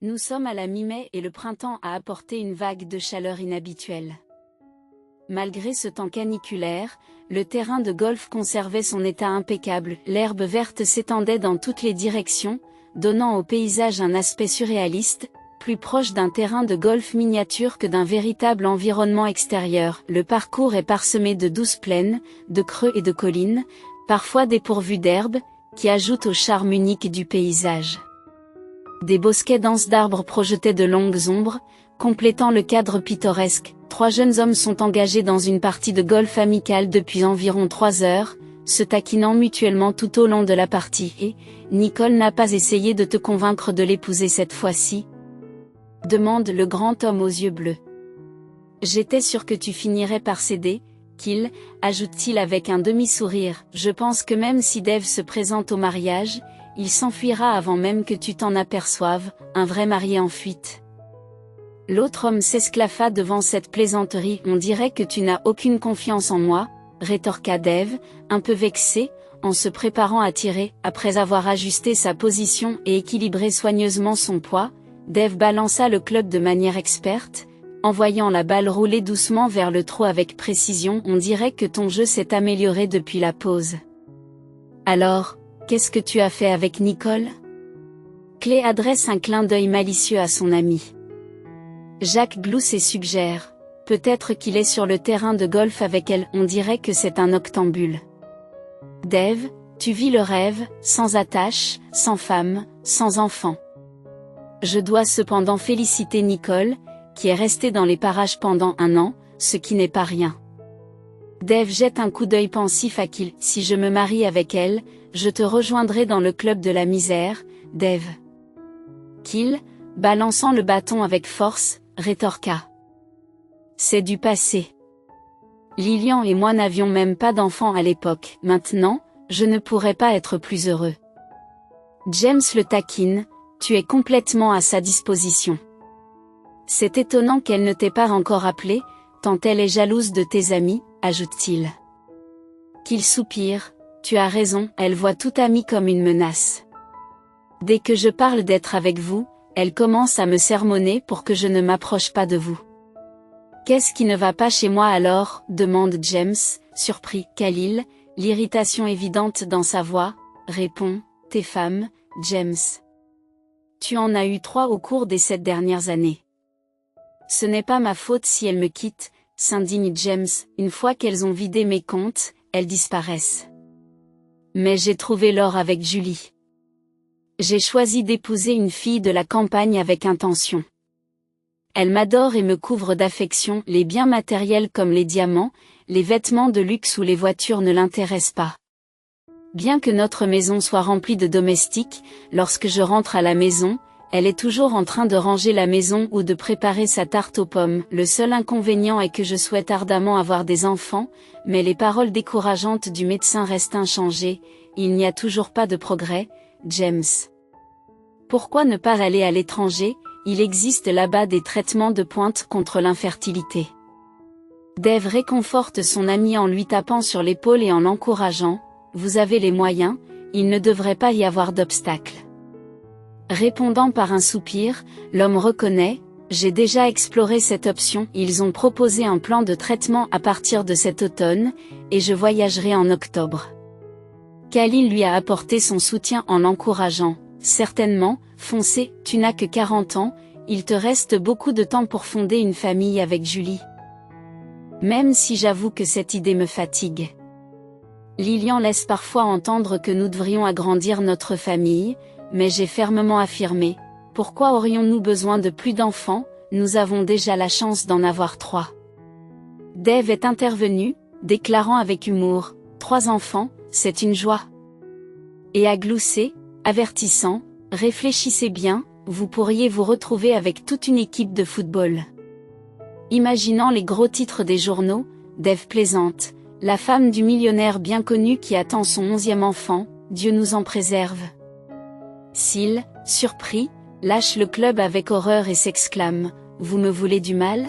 Nous sommes à la mi-mai et le printemps a apporté une vague de chaleur inhabituelle. Malgré ce temps caniculaire, le terrain de golf conservait son état impeccable, l'herbe verte s'étendait dans toutes les directions, donnant au paysage un aspect surréaliste, plus proche d'un terrain de golf miniature que d'un véritable environnement extérieur. Le parcours est parsemé de douces plaines, de creux et de collines, parfois dépourvues d'herbe, qui ajoutent au charme unique du paysage. Des bosquets denses d'arbres projetaient de longues ombres, complétant le cadre pittoresque. 3 jeunes hommes sont engagés dans une partie de golf amicale depuis environ 3 heures, se taquinant mutuellement tout au long de la partie. Et Nicole n'a pas essayé de te convaincre de l'épouser cette fois-ci? Demande le grand homme aux yeux bleus. J'étais sûr que tu finirais par céder, Qu'il, ajoute-t-il avec un demi-sourire. Je pense que même si Dave se présente au mariage, il s'enfuira avant même que tu t'en aperçoives, un vrai marié en fuite. L'autre homme s'esclaffa devant cette plaisanterie. On dirait que tu n'as aucune confiance en moi, rétorqua Dave, un peu vexé, en se préparant à tirer. Après avoir ajusté sa position et équilibré soigneusement son poids, Dave balança le club de manière experte, envoyant la balle rouler doucement vers le trou avec précision. On dirait que ton jeu s'est amélioré depuis la pause. Alors, qu'est-ce que tu as fait avec Nicole? Clay adresse un clin d'œil malicieux à son ami. Jacques glousse et suggère, peut-être qu'il est sur le terrain de golf avec elle. On dirait que c'est un octambule. Dave, tu vis le rêve, sans attache, sans femme, sans enfant. Je dois cependant féliciter Nicole, qui est restée dans les parages pendant 1 an, ce qui n'est pas rien. Dave jette un coup d'œil pensif à Qu'il. Si je me marie avec elle, je te rejoindrai dans le club de la misère, Dave. Qu'il, balançant le bâton avec force, rétorqua. C'est du passé. Lilian et moi n'avions même pas d'enfants à l'époque. Maintenant, je ne pourrais pas être plus heureux. James le taquine, tu es complètement à sa disposition. C'est étonnant qu'elle ne t'ait pas encore appelé, tant elle est jalouse de tes amis, ajoute-t-il. Qu'il soupire, tu as raison, elle voit tout ami comme une menace. Dès que je parle d'être avec vous, elle commence à me sermonner pour que je ne m'approche pas de vous. Qu'est-ce qui ne va pas chez moi alors, demande James, surpris. Khalil, l'irritation évidente dans sa voix, répond, tes femmes, James. Tu en as eu 3 au cours des 7 dernières années. Ce n'est pas ma faute si elles me quittent, s'indigne James. Une fois qu'elles ont vidé mes comptes, elles disparaissent. Mais j'ai trouvé l'or avec Julie. J'ai choisi d'épouser une fille de la campagne avec intention. Elle m'adore et me couvre d'affection. Les biens matériels comme les diamants, les vêtements de luxe ou les voitures ne l'intéressent pas. Bien que notre maison soit remplie de domestiques, lorsque je rentre à la maison, elle est toujours en train de ranger la maison ou de préparer sa tarte aux pommes. Le seul inconvénient est que je souhaite ardemment avoir des enfants, mais les paroles décourageantes du médecin restent inchangées, il n'y a toujours pas de progrès, James. Pourquoi ne pas aller à l'étranger? Il existe là-bas des traitements de pointe contre l'infertilité. Dave réconforte son ami en lui tapant sur l'épaule et en l'encourageant, vous avez les moyens, il ne devrait pas y avoir d'obstacle. Répondant par un soupir, l'homme reconnaît, j'ai déjà exploré cette option. Ils ont proposé un plan de traitement à partir de cet automne, et je voyagerai en octobre. Khalil lui a apporté son soutien en l'encourageant, certainement, foncez, tu n'as que 40 ans, il te reste beaucoup de temps pour fonder une famille avec Julie. Même si j'avoue que cette idée me fatigue. Lilian laisse parfois entendre que nous devrions agrandir notre famille, mais j'ai fermement affirmé, pourquoi aurions-nous besoin de plus d'enfants, nous avons déjà la chance d'en avoir 3. Dave est intervenu, déclarant avec humour, 3 enfants, c'est une joie. Et a gloussé, avertissant, réfléchissez bien, vous pourriez vous retrouver avec toute une équipe de football. Imaginant les gros titres des journaux, Dave plaisante, la femme du millionnaire bien connu qui attend son 11e enfant, Dieu nous en préserve. Syl, surpris, lâche le club avec horreur et s'exclame, vous me voulez du mal?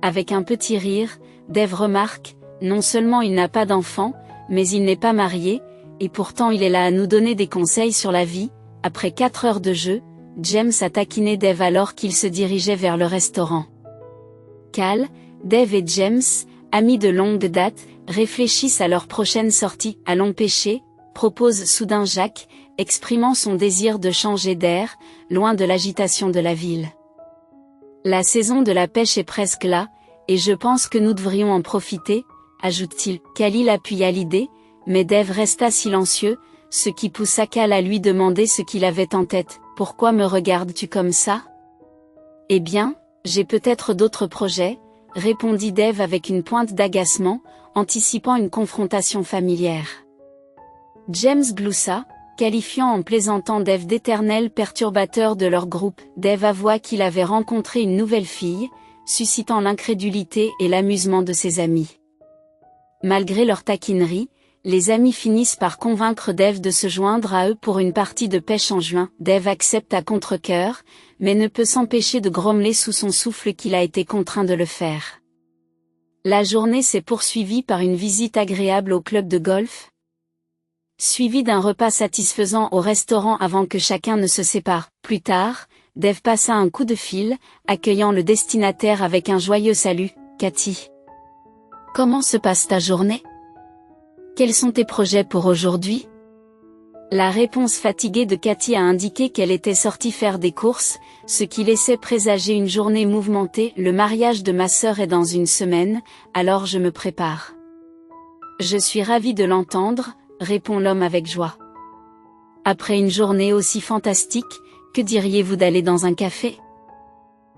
Avec un petit rire, Dave remarque, non seulement il n'a pas d'enfant, mais il n'est pas marié, et pourtant il est là à nous donner des conseils sur la vie. Après 4 heures de jeu, James a taquiné Dave alors qu'il se dirigeait vers le restaurant. Cal, Dave et James, amis de longue date, réfléchissent à leur prochaine sortie. Allons pêcher, propose soudain Jack, exprimant son désir de changer d'air, loin de l'agitation de la ville. La saison de la pêche est presque là, et je pense que nous devrions en profiter, ajoute-t-il. Khalil appuya l'idée, mais Dave resta silencieux, ce qui poussa Cal à lui demander ce qu'il avait en tête. Pourquoi me regardes-tu comme ça? Eh bien, j'ai peut-être d'autres projets, répondit Dave avec une pointe d'agacement, anticipant une confrontation familière. James gloussa, qualifiant en plaisantant Dave d'éternel perturbateur de leur groupe. Dave avoua qu'il avait rencontré une nouvelle fille, suscitant l'incrédulité et l'amusement de ses amis. Malgré leur taquinerie, les amis finissent par convaincre Dave de se joindre à eux pour une partie de pêche en juin. Dave accepte à contre-cœur, mais ne peut s'empêcher de grommeler sous son souffle qu'il a été contraint de le faire. La journée s'est poursuivie par une visite agréable au club de golf, suivie d'un repas satisfaisant au restaurant avant que chacun ne se sépare. Plus tard, Dave passa un coup de fil, accueillant le destinataire avec un joyeux salut. « Cathy, comment se passe ta journée? Quels sont tes projets pour aujourd'hui ?» La réponse fatiguée de Cathy a indiqué qu'elle était sortie faire des courses, ce qui laissait présager une journée mouvementée. « Le mariage de ma sœur est dans une semaine, alors je me prépare. »« Je suis ravie de l'entendre, » répond l'homme avec joie. « Après une journée aussi fantastique, que diriez-vous d'aller dans un café? »«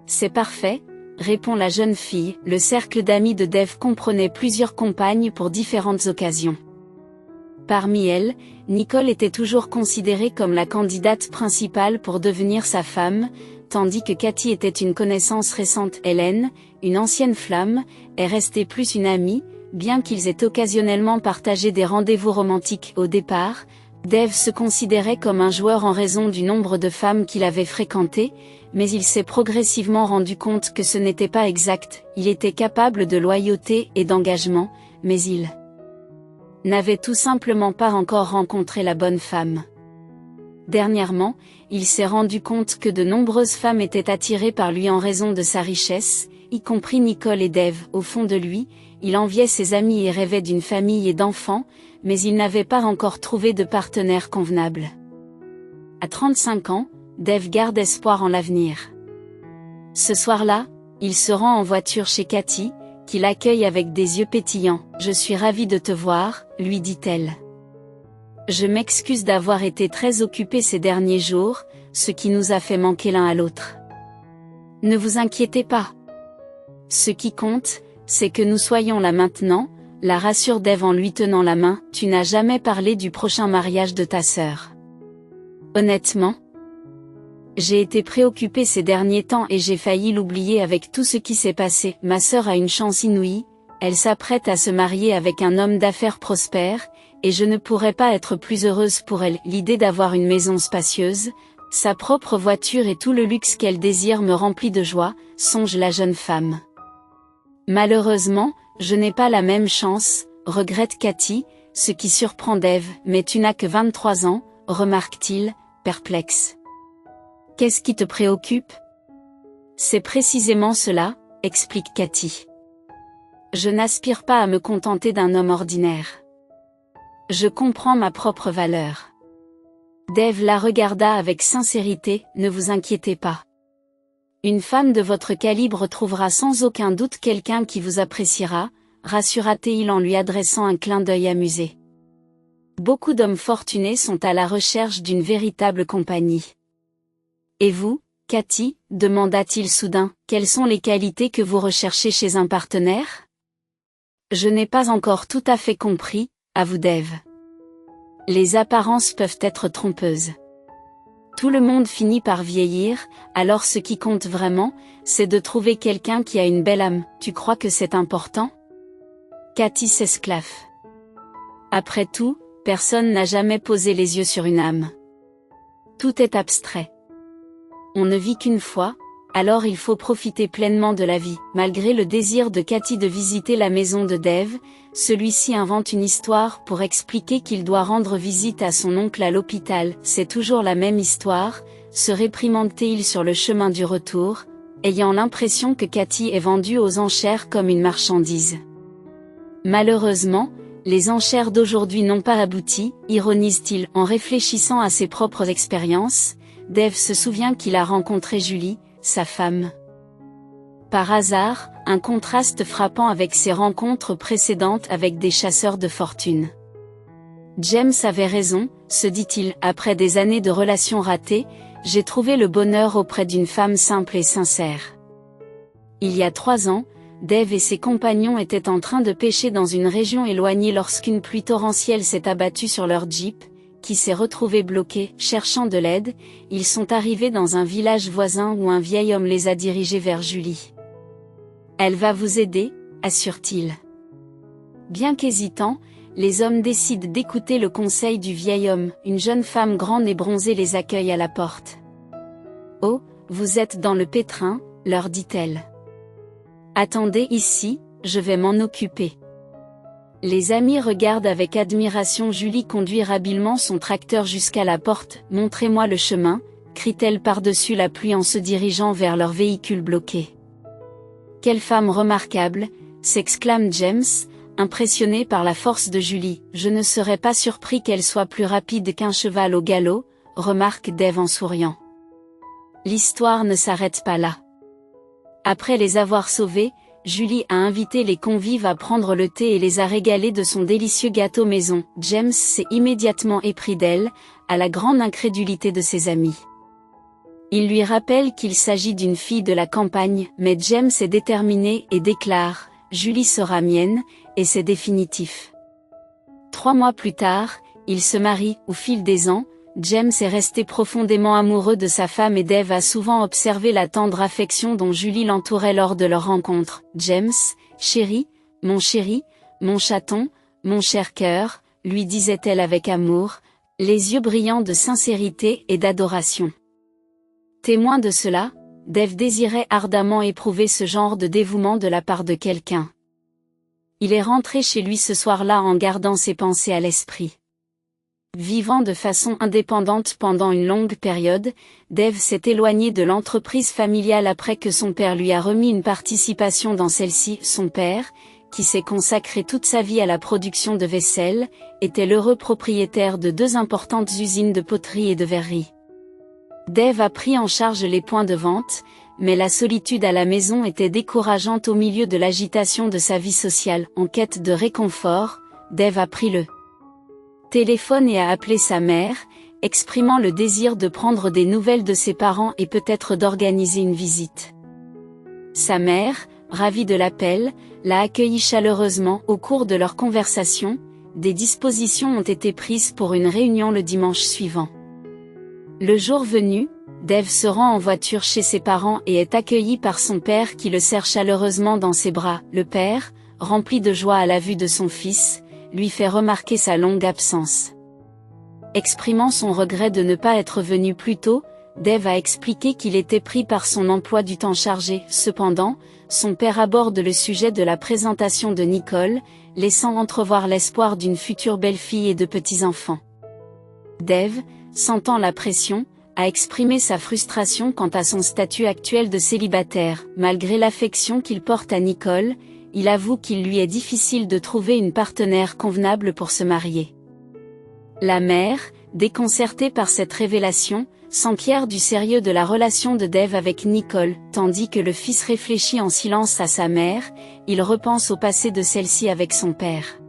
C'est parfait, » répond la jeune fille. Le cercle d'amis de Dave comprenait plusieurs compagnes pour différentes occasions. Parmi elles, Nicole était toujours considérée comme la candidate principale pour devenir sa femme, tandis que Cathy était une connaissance récente. Hélène, une ancienne flamme, est restée plus une amie, bien qu'ils aient occasionnellement partagé des rendez-vous romantiques. Au départ, Dave se considérait comme un joueur en raison du nombre de femmes qu'il avait fréquentées, mais il s'est progressivement rendu compte que ce n'était pas exact. Il était capable de loyauté et d'engagement, mais il n'avait tout simplement pas encore rencontré la bonne femme. Dernièrement, il s'est rendu compte que de nombreuses femmes étaient attirées par lui en raison de sa richesse, y compris Nicole et Dave. Au fond de lui, il enviait ses amis et rêvait d'une famille et d'enfants, mais il n'avait pas encore trouvé de partenaire convenable. À 35 ans, Dave garde espoir en l'avenir. Ce soir-là, il se rend en voiture chez Cathy, qui l'accueille avec des yeux pétillants. « Je suis ravie de te voir, » lui dit-elle. « Je m'excuse d'avoir été très occupée ces derniers jours, ce qui nous a fait manquer l'un à l'autre. »« Ne vous inquiétez pas. Ce qui compte, c'est que nous soyons là maintenant, » la rassure Dave en lui tenant la main. « Tu n'as jamais parlé du prochain mariage de ta sœur. »« Honnêtement, j'ai été préoccupée ces derniers temps et j'ai failli l'oublier avec tout ce qui s'est passé. Ma sœur a une chance inouïe, elle s'apprête à se marier avec un homme d'affaires prospère, et je ne pourrais pas être plus heureuse pour elle. L'idée d'avoir une maison spacieuse, sa propre voiture et tout le luxe qu'elle désire me remplit de joie, songe la jeune femme. Malheureusement, je n'ai pas la même chance, regrette Cathy, ce qui surprend Dave. Mais tu n'as que 23 ans, remarque-t-il, perplexe. Qu'est-ce qui te préoccupe? C'est précisément cela, explique Cathy. Je n'aspire pas à me contenter d'un homme ordinaire. Je comprends ma propre valeur. Dave la regarda avec sincérité. Ne vous inquiétez pas. Une femme de votre calibre trouvera sans aucun doute quelqu'un qui vous appréciera, rassura-t-il en lui adressant un clin d'œil amusé. Beaucoup d'hommes fortunés sont à la recherche d'une véritable compagnie. Et vous, Cathy, demanda-t-il soudain, quelles sont les qualités que vous recherchez chez un partenaire? Je n'ai pas encore tout à fait compris, avoue Dave. Les apparences peuvent être trompeuses. Tout le monde finit par vieillir, alors ce qui compte vraiment, c'est de trouver quelqu'un qui a une belle âme. Tu crois que c'est important? Cathy s'esclaffe. Après tout, personne n'a jamais posé les yeux sur une âme. Tout est abstrait. On ne vit qu'une fois, alors il faut profiter pleinement de la vie. Malgré le désir de Cathy de visiter la maison de Dave, celui-ci invente une histoire pour expliquer qu'il doit rendre visite à son oncle à l'hôpital. C'est toujours la même histoire, se réprimande-t-il sur le chemin du retour, ayant l'impression que Cathy est vendue aux enchères comme une marchandise. Malheureusement, les enchères d'aujourd'hui n'ont pas abouti, ironise-t-il en réfléchissant à ses propres expériences. Dave se souvient qu'il a rencontré Julie, sa femme. Par hasard, un contraste frappant avec ses rencontres précédentes avec des chasseurs de fortune. James avait raison, se dit-il, après des années de relations ratées, j'ai trouvé le bonheur auprès d'une femme simple et sincère. Il y a 3 ans, Dave et ses compagnons étaient en train de pêcher dans une région éloignée lorsqu'une pluie torrentielle s'est abattue sur leur jeep, qui s'est retrouvé bloqué. Cherchant de l'aide, ils sont arrivés dans un village voisin où un vieil homme les a dirigés vers Julie. Elle va vous aider, assure-t-il. Bien qu'hésitant, les hommes décident d'écouter le conseil du vieil homme. Une jeune femme grande et bronzée les accueille à la porte. « Oh, vous êtes dans le pétrin », leur dit-elle. « Attendez ici, je vais m'en occuper. » Les amis regardent avec admiration Julie conduire habilement son tracteur jusqu'à la porte. « Montrez-moi le chemin », crie-t-elle par-dessus la pluie en se dirigeant vers leur véhicule bloqué. « Quelle femme remarquable », s'exclame James, impressionné par la force de Julie. « Je ne serais pas surpris qu'elle soit plus rapide qu'un cheval au galop », remarque Dave en souriant. L'histoire ne s'arrête pas là. Après les avoir sauvés, Julie a invité les convives à prendre le thé et les a régalés de son délicieux gâteau maison. James s'est immédiatement épris d'elle, à la grande incrédulité de ses amis. Il lui rappelle qu'il s'agit d'une fille de la campagne, mais James est déterminé et déclare « Julie sera mienne », et c'est définitif. 3 mois plus tard, ils se marient. Au fil des ans, James est resté profondément amoureux de sa femme et Dave a souvent observé la tendre affection dont Julie l'entourait lors de leur rencontre. « James, chéri, mon chaton, mon cher cœur », lui disait-elle avec amour, les yeux brillants de sincérité et d'adoration. Témoin de cela, Dave désirait ardemment éprouver ce genre de dévouement de la part de quelqu'un. Il est rentré chez lui ce soir-là en gardant ses pensées à l'esprit. Vivant de façon indépendante pendant une longue période, Dave s'est éloigné de l'entreprise familiale après que son père lui a remis une participation dans celle-ci. Son père, qui s'est consacré toute sa vie à la production de vaisselle, était l'heureux propriétaire de 2 importantes usines de poterie et de verrerie. Dave a pris en charge les points de vente, mais la solitude à la maison était décourageante au milieu de l'agitation de sa vie sociale. En quête de réconfort, Dave a pris le téléphone et a appelé sa mère, exprimant le désir de prendre des nouvelles de ses parents et peut-être d'organiser une visite. Sa mère, ravie de l'appel, l'a accueilli chaleureusement. Au cours de leur conversation, des dispositions ont été prises pour une réunion le dimanche suivant. Le jour venu, Dave se rend en voiture chez ses parents et est accueilli par son père qui le serre chaleureusement dans ses bras. Le père, rempli de joie à la vue de son fils, lui fait remarquer sa longue absence. Exprimant son regret de ne pas être venu plus tôt, Dave a expliqué qu'il était pris par son emploi du temps chargé. Cependant, son père aborde le sujet de la présentation de Nicole, laissant entrevoir l'espoir d'une future belle-fille et de petits-enfants. Dave, sentant la pression, a exprimé sa frustration quant à son statut actuel de célibataire. Malgré l'affection qu'il porte à Nicole, il avoue qu'il lui est difficile de trouver une partenaire convenable pour se marier. La mère, déconcertée par cette révélation, s'enquiert du sérieux de la relation de Dave avec Nicole. Tandis que le fils réfléchit en silence à sa mère, il repense au passé de celle-ci avec son père.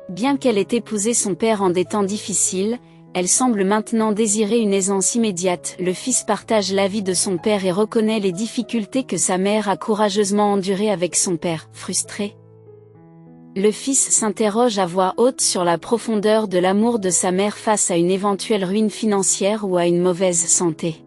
Bien qu'elle ait épousé son père en des temps difficiles, elle semble maintenant désirer une aisance immédiate. Le fils partage l'avis de son père et reconnaît les difficultés que sa mère a courageusement endurées avec son père. Frustré, le fils s'interroge à voix haute sur la profondeur de l'amour de sa mère face à une éventuelle ruine financière ou à une mauvaise santé.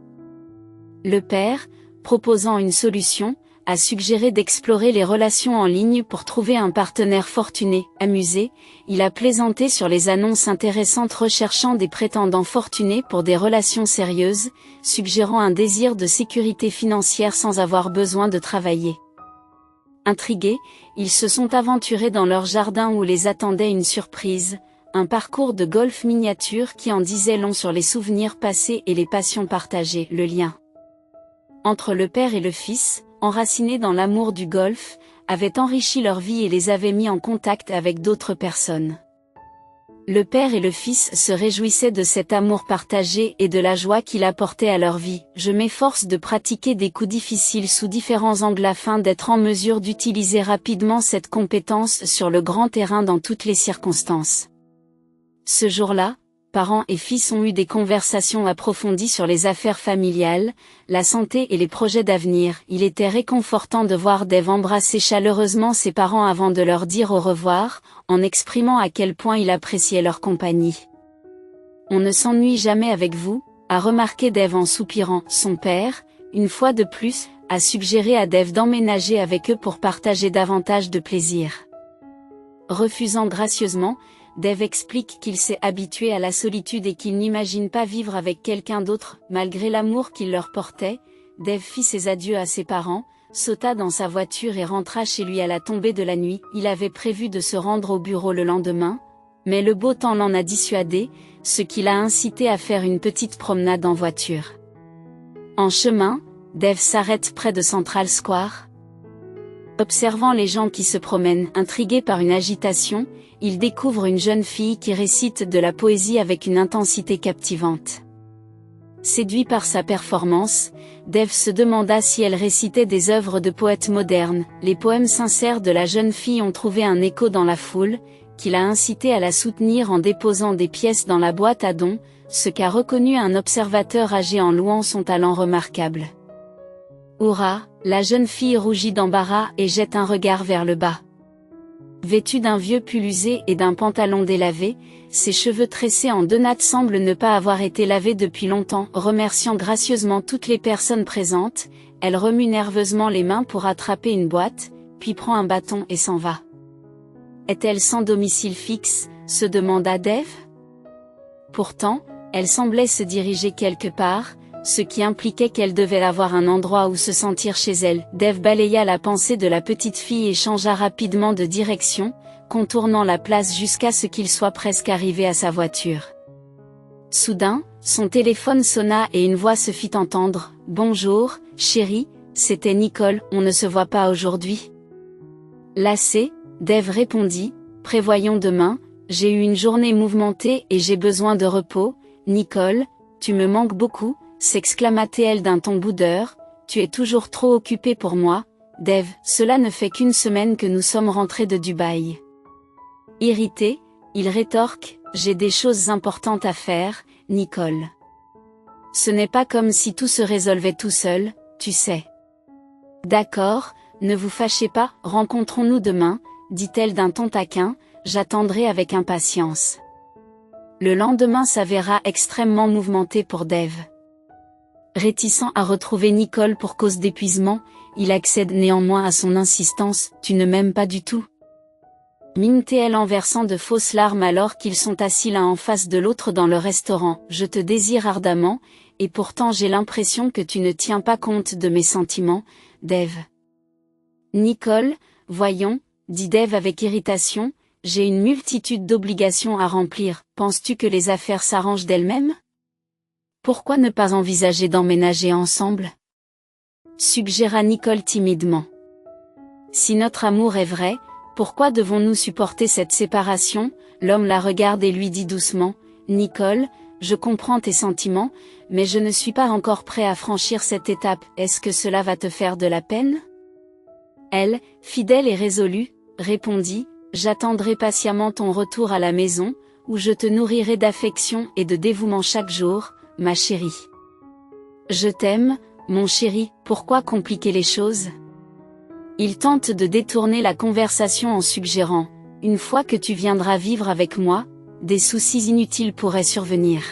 Le père, proposant une solution, a suggéré d'explorer les relations en ligne pour trouver un partenaire fortuné. Amusé, il a plaisanté sur les annonces intéressantes recherchant des prétendants fortunés pour des relations sérieuses, suggérant un désir de sécurité financière sans avoir besoin de travailler. Intrigués, ils se sont aventurés dans leur jardin où les attendait une surprise, Un parcours de golf miniature qui en disait long sur les souvenirs passés et les passions partagées, le lien entre le père et le fils, enracinés dans l'amour du golf, avait enrichi leur vie et les avait mis en contact avec d'autres personnes. Le père et le fils se réjouissaient de cet amour partagé et de la joie qu'il apportait à leur vie. Je m'efforce de pratiquer des coups difficiles sous différents angles afin d'être en mesure d'utiliser rapidement cette compétence sur le grand terrain dans toutes les circonstances. Ce jour-là, parents et fils ont eu des conversations approfondies sur les affaires familiales, la santé et les projets d'avenir. Il était réconfortant de voir Dave embrasser chaleureusement ses parents avant de leur dire au revoir, en exprimant à quel point il appréciait leur compagnie. On ne s'ennuie jamais avec vous, a remarqué Dave en soupirant. Son père, une fois de plus, a suggéré à Dave d'emménager avec eux pour partager davantage de plaisir. Refusant gracieusement, Dave explique qu'il s'est habitué à la solitude et qu'il n'imagine pas vivre avec quelqu'un d'autre. Malgré l'amour qu'il leur portait, Dave fit ses adieux à ses parents, sauta dans sa voiture et rentra chez lui à la tombée de la nuit. Il avait prévu de se rendre au bureau le lendemain, mais le beau temps l'en a dissuadé, ce qui l'a incité à faire une petite promenade en voiture. En chemin, Dave s'arrête près de Central Square. Observant les gens qui se promènent, intrigué par une agitation, il découvre une jeune fille qui récite de la poésie avec une intensité captivante. Séduit par sa performance, Dave se demanda si elle récitait des œuvres de poètes modernes. Les poèmes sincères de la jeune fille ont trouvé un écho dans la foule, qui l'a incité à la soutenir en déposant des pièces dans la boîte à dons, ce qu'a reconnu un observateur âgé en louant son talent remarquable. Hurrah, la jeune fille rougit d'embarras et jette un regard vers le bas. Vêtue d'un vieux pull usé et d'un pantalon délavé, ses cheveux tressés en deux nattes semblent ne pas avoir été lavés depuis longtemps. Remerciant gracieusement toutes les personnes présentes, elle remue nerveusement les mains pour attraper une boîte, puis prend un bâton et s'en va. Est-elle sans domicile fixe, se demanda Dave. Pourtant, elle semblait se diriger quelque part, ce qui impliquait qu'elle devait avoir un endroit où se sentir chez elle. Dave balaya la pensée de la petite fille et changea rapidement de direction, contournant la place jusqu'à ce qu'il soit presque arrivé à sa voiture. Soudain, son téléphone sonna et une voix se fit entendre. « Bonjour, chérie, c'était Nicole, on ne se voit pas aujourd'hui ?» Lassé, Dave répondit, « Prévoyons demain, j'ai eu une journée mouvementée et j'ai besoin de repos. Nicole, tu me manques beaucoup ?» s'exclama-t-elle d'un ton boudeur, « Tu es toujours trop occupé pour moi, Dave. Cela ne fait qu'une semaine que nous sommes rentrés de Dubaï. » Irrité, il rétorque, « J'ai des choses importantes à faire, Nicole. Ce n'est pas comme si tout se résolvait tout seul, tu sais. » D'accord, ne vous fâchez pas, rencontrons-nous demain, dit-elle d'un ton taquin, j'attendrai avec impatience. Le lendemain s'avéra extrêmement mouvementé pour Dave. Réticent à retrouver Nicole pour cause d'épuisement, il accède néanmoins à son insistance, « Tu ne m'aimes pas du tout ?» mime-t-elle en versant de fausses larmes alors qu'ils sont assis l'un en face de l'autre dans le restaurant. « Je te désire ardemment, et pourtant j'ai l'impression que tu ne tiens pas compte de mes sentiments, Dave. » Nicole, voyons, dit Dave avec irritation, j'ai une multitude d'obligations à remplir, penses-tu que les affaires s'arrangent d'elles-mêmes ? Pourquoi ne pas envisager d'emménager ensemble ? Suggéra Nicole timidement. Si notre amour est vrai, pourquoi devons-nous supporter cette séparation ? L'homme la regarde et lui dit doucement, Nicole, je comprends tes sentiments, mais je ne suis pas encore prêt à franchir cette étape, est-ce que cela va te faire de la peine ? Elle, fidèle et résolue, répondit, j'attendrai patiemment ton retour à la maison, où je te nourrirai d'affection et de dévouement chaque jour, ma chérie. Je t'aime, mon chéri, pourquoi compliquer les choses ? Il tente de détourner la conversation en suggérant, une fois que tu viendras vivre avec moi, des soucis inutiles pourraient survenir.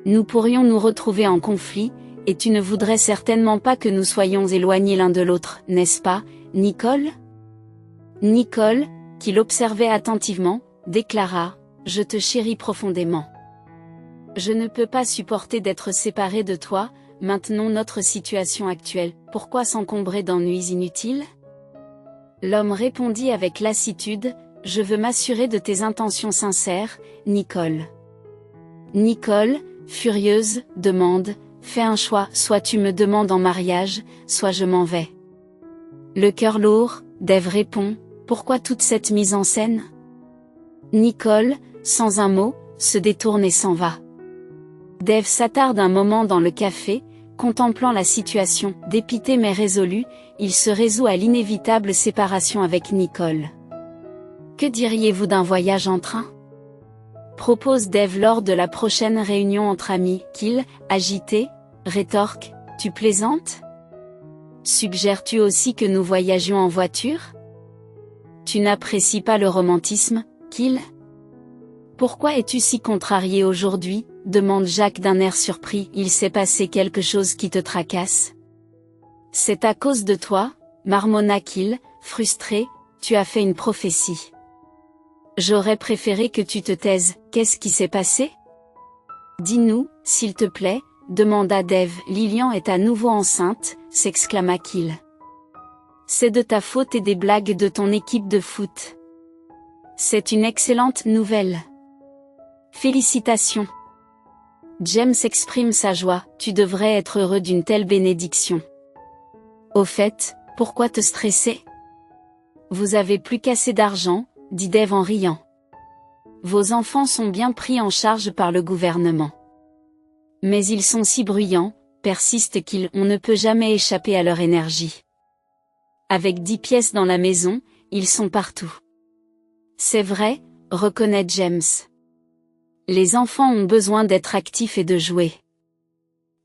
Nous pourrions nous retrouver en conflit, et tu ne voudrais certainement pas que nous soyons éloignés l'un de l'autre, n'est-ce pas, Nicole ? Nicole, qui l'observait attentivement, déclara, je te chéris profondément. Je ne peux pas supporter d'être séparé de toi, maintenons notre situation actuelle, pourquoi s'encombrer d'ennuis inutiles ? L'homme répondit avec lassitude, Je veux m'assurer de tes intentions sincères, Nicole. Nicole, furieuse, demande, fais un choix, soit tu me demandes en mariage, soit je m'en vais. Le cœur lourd, Dave répond, pourquoi toute cette mise en scène? Nicole, sans un mot, se détourne et s'en va. Dave s'attarde un moment dans le café, contemplant la situation, dépité mais résolu, il se résout à l'inévitable séparation avec Nicole. Que diriez-vous d'un voyage en train? Propose Dave lors de la prochaine réunion entre amis, qu'il, agité, rétorque, tu plaisantes? Suggères-tu aussi que nous voyagions en voiture? Tu n'apprécies pas le romantisme, qu'il? Pourquoi es-tu si contrarié aujourd'hui? Demande Jacques d'un air surpris. Il s'est passé quelque chose qui te tracasse? C'est à cause de toi, marmonna qu'il, frustré, tu as fait une prophétie. J'aurais préféré que tu te taises, qu'est-ce qui s'est passé? Dis-nous, s'il te plaît, demanda Dave. Lilian est à nouveau enceinte, s'exclama qu'il. C'est de ta faute et des blagues de ton équipe de foot. C'est une excellente nouvelle. Félicitations. James exprime sa joie, tu devrais être heureux d'une telle bénédiction. Au fait, pourquoi te stresser? Vous avez plus qu'assez d'argent, dit Dave en riant. Vos enfants sont bien pris en charge par le gouvernement. Mais ils sont si bruyants, persiste qu'il, on ne peut jamais échapper à leur énergie. Avec 10 pièces dans la maison, ils sont partout. C'est vrai, reconnaît James. Les enfants ont besoin d'être actifs et de jouer.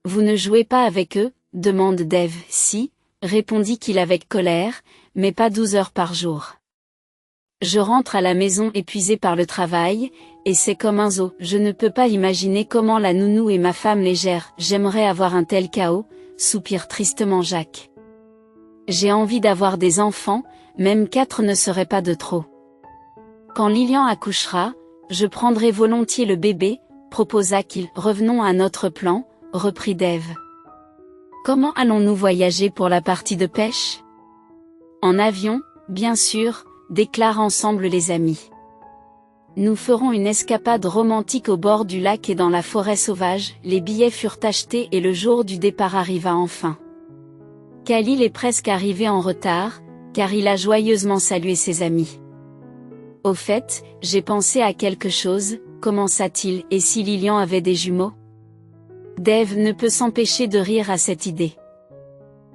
Vous ne jouez pas avec eux, demande Dave. Si, répondit qu'il avec colère, mais pas 12 heures par jour. Je rentre à la maison épuisé par le travail, et c'est comme un zoo. Je ne peux pas imaginer comment la nounou et ma femme les gèrent. J'aimerais avoir un tel chaos, soupire tristement Jacques. J'ai envie d'avoir des enfants, même 4 ne serait pas de trop. Quand Lilian accouchera, je prendrai volontiers le bébé, proposa qu'il. Revenons à notre plan, reprit Dave. Comment allons-nous voyager pour la partie de pêche? En avion, bien sûr, déclarent ensemble les amis. Nous ferons une escapade romantique au bord du lac et dans la forêt sauvage. Les billets furent achetés et le jour du départ arriva enfin. Khalil est presque arrivé en retard, car il a joyeusement salué ses amis. Au fait, j'ai pensé à quelque chose, commença-t-il, et si Lilian avait des jumeaux? Dave ne peut s'empêcher de rire à cette idée.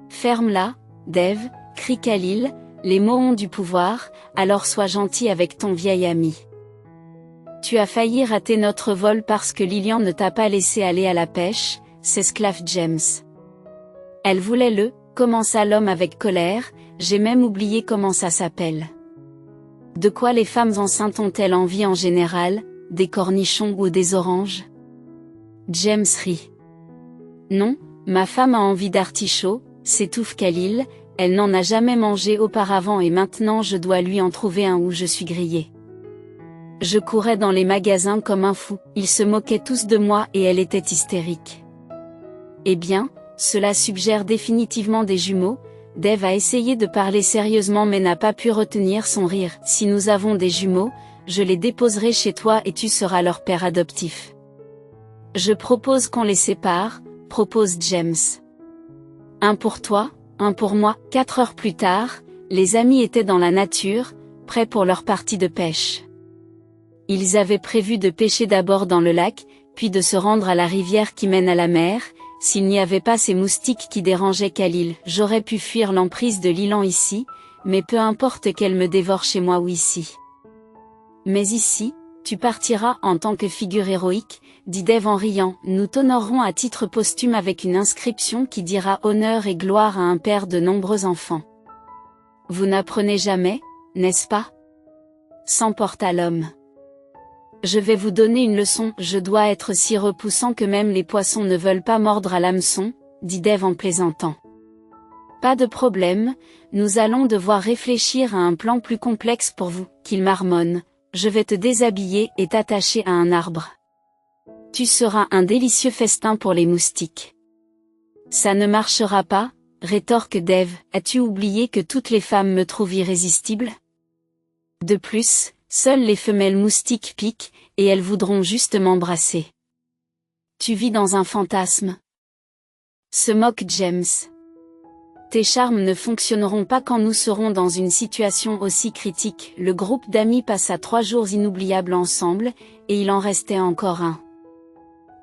Ferme-la, Dave, crie Khalil, les mots ont du pouvoir, alors sois gentil avec ton vieil ami. Tu as failli rater notre vol parce que Lilian ne t'a pas laissé aller à la pêche, s'esclaffe James. Elle voulait commença l'homme avec colère, j'ai même oublié comment ça s'appelle. De quoi les femmes enceintes ont-elles envie en général, des cornichons ou des oranges? James rit. Non, ma femme a envie d'artichauts, s'étouffe Khalil, elle n'en a jamais mangé auparavant et maintenant je dois lui en trouver un où je suis grillé. Je courais dans les magasins comme un fou, ils se moquaient tous de moi et elle était hystérique. Eh bien, cela suggère définitivement des jumeaux. Dave a essayé de parler sérieusement mais n'a pas pu retenir son rire. Si nous avons des jumeaux, je les déposerai chez toi et tu seras leur père adoptif. Je propose qu'on les sépare, propose James. Un pour toi, un pour moi. 4 heures plus tard, les amis étaient dans la nature, prêts pour leur partie de pêche. Ils avaient prévu de pêcher d'abord dans le lac, puis de se rendre à la rivière qui mène à la mer. S'il n'y avait pas ces moustiques qui dérangeaient Khalil, j'aurais pu fuir l'emprise de Lilan ici, mais peu importe qu'elle me dévore chez moi ou ici. Mais ici, tu partiras en tant que figure héroïque, dit Dave en riant, nous t'honorerons à titre posthume avec une inscription qui dira honneur et gloire à un père de nombreux enfants. Vous n'apprenez jamais, n'est-ce pas? S'emporta l'homme. Je vais vous donner une leçon, je dois être si repoussant que même les poissons ne veulent pas mordre à l'hameçon, dit Dave en plaisantant. Pas de problème, nous allons devoir réfléchir à un plan plus complexe pour vous, qu'il marmonne, je vais te déshabiller et t'attacher à un arbre. Tu seras un délicieux festin pour les moustiques. Ça ne marchera pas, rétorque Dave, as-tu oublié que toutes les femmes me trouvent irrésistible? De plus, Seules les femelles moustiques piquent, et elles voudront juste m'embrasser. Tu vis dans un fantasme. Se moque James. Tes charmes ne fonctionneront pas quand nous serons dans une situation aussi critique. Le groupe d'amis passa 3 jours inoubliables ensemble, et il en restait encore un.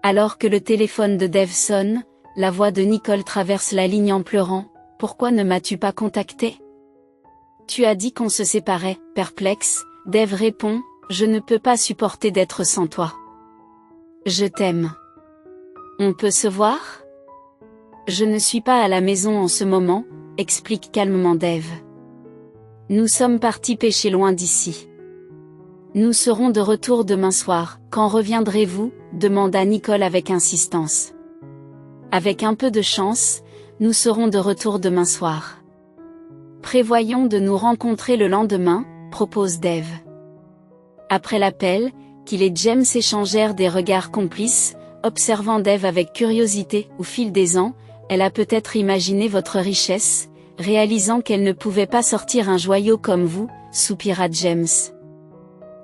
Alors que le téléphone de Dave sonne, la voix de Nicole traverse la ligne en pleurant. « Pourquoi ne m'as-tu pas contacté ? Tu as dit qu'on se séparait. » Perplexe, Dave répond « Je ne peux pas supporter d'être sans toi. Je t'aime. On peut se voir ? » Je ne suis pas à la maison en ce moment, explique calmement Dave. Nous sommes partis pêcher loin d'ici. Nous serons de retour demain soir. Quand reviendrez-vous ? Demanda Nicole avec insistance. Avec un peu de chance, nous serons de retour demain soir. Prévoyons de nous rencontrer le lendemain, propose Dave. Après l'appel, Qu'il et James échangèrent des regards complices, observant Dave avec curiosité. Au fil des ans, elle a peut-être imaginé votre richesse, réalisant qu'elle ne pouvait pas sortir un joyau comme vous, soupira James.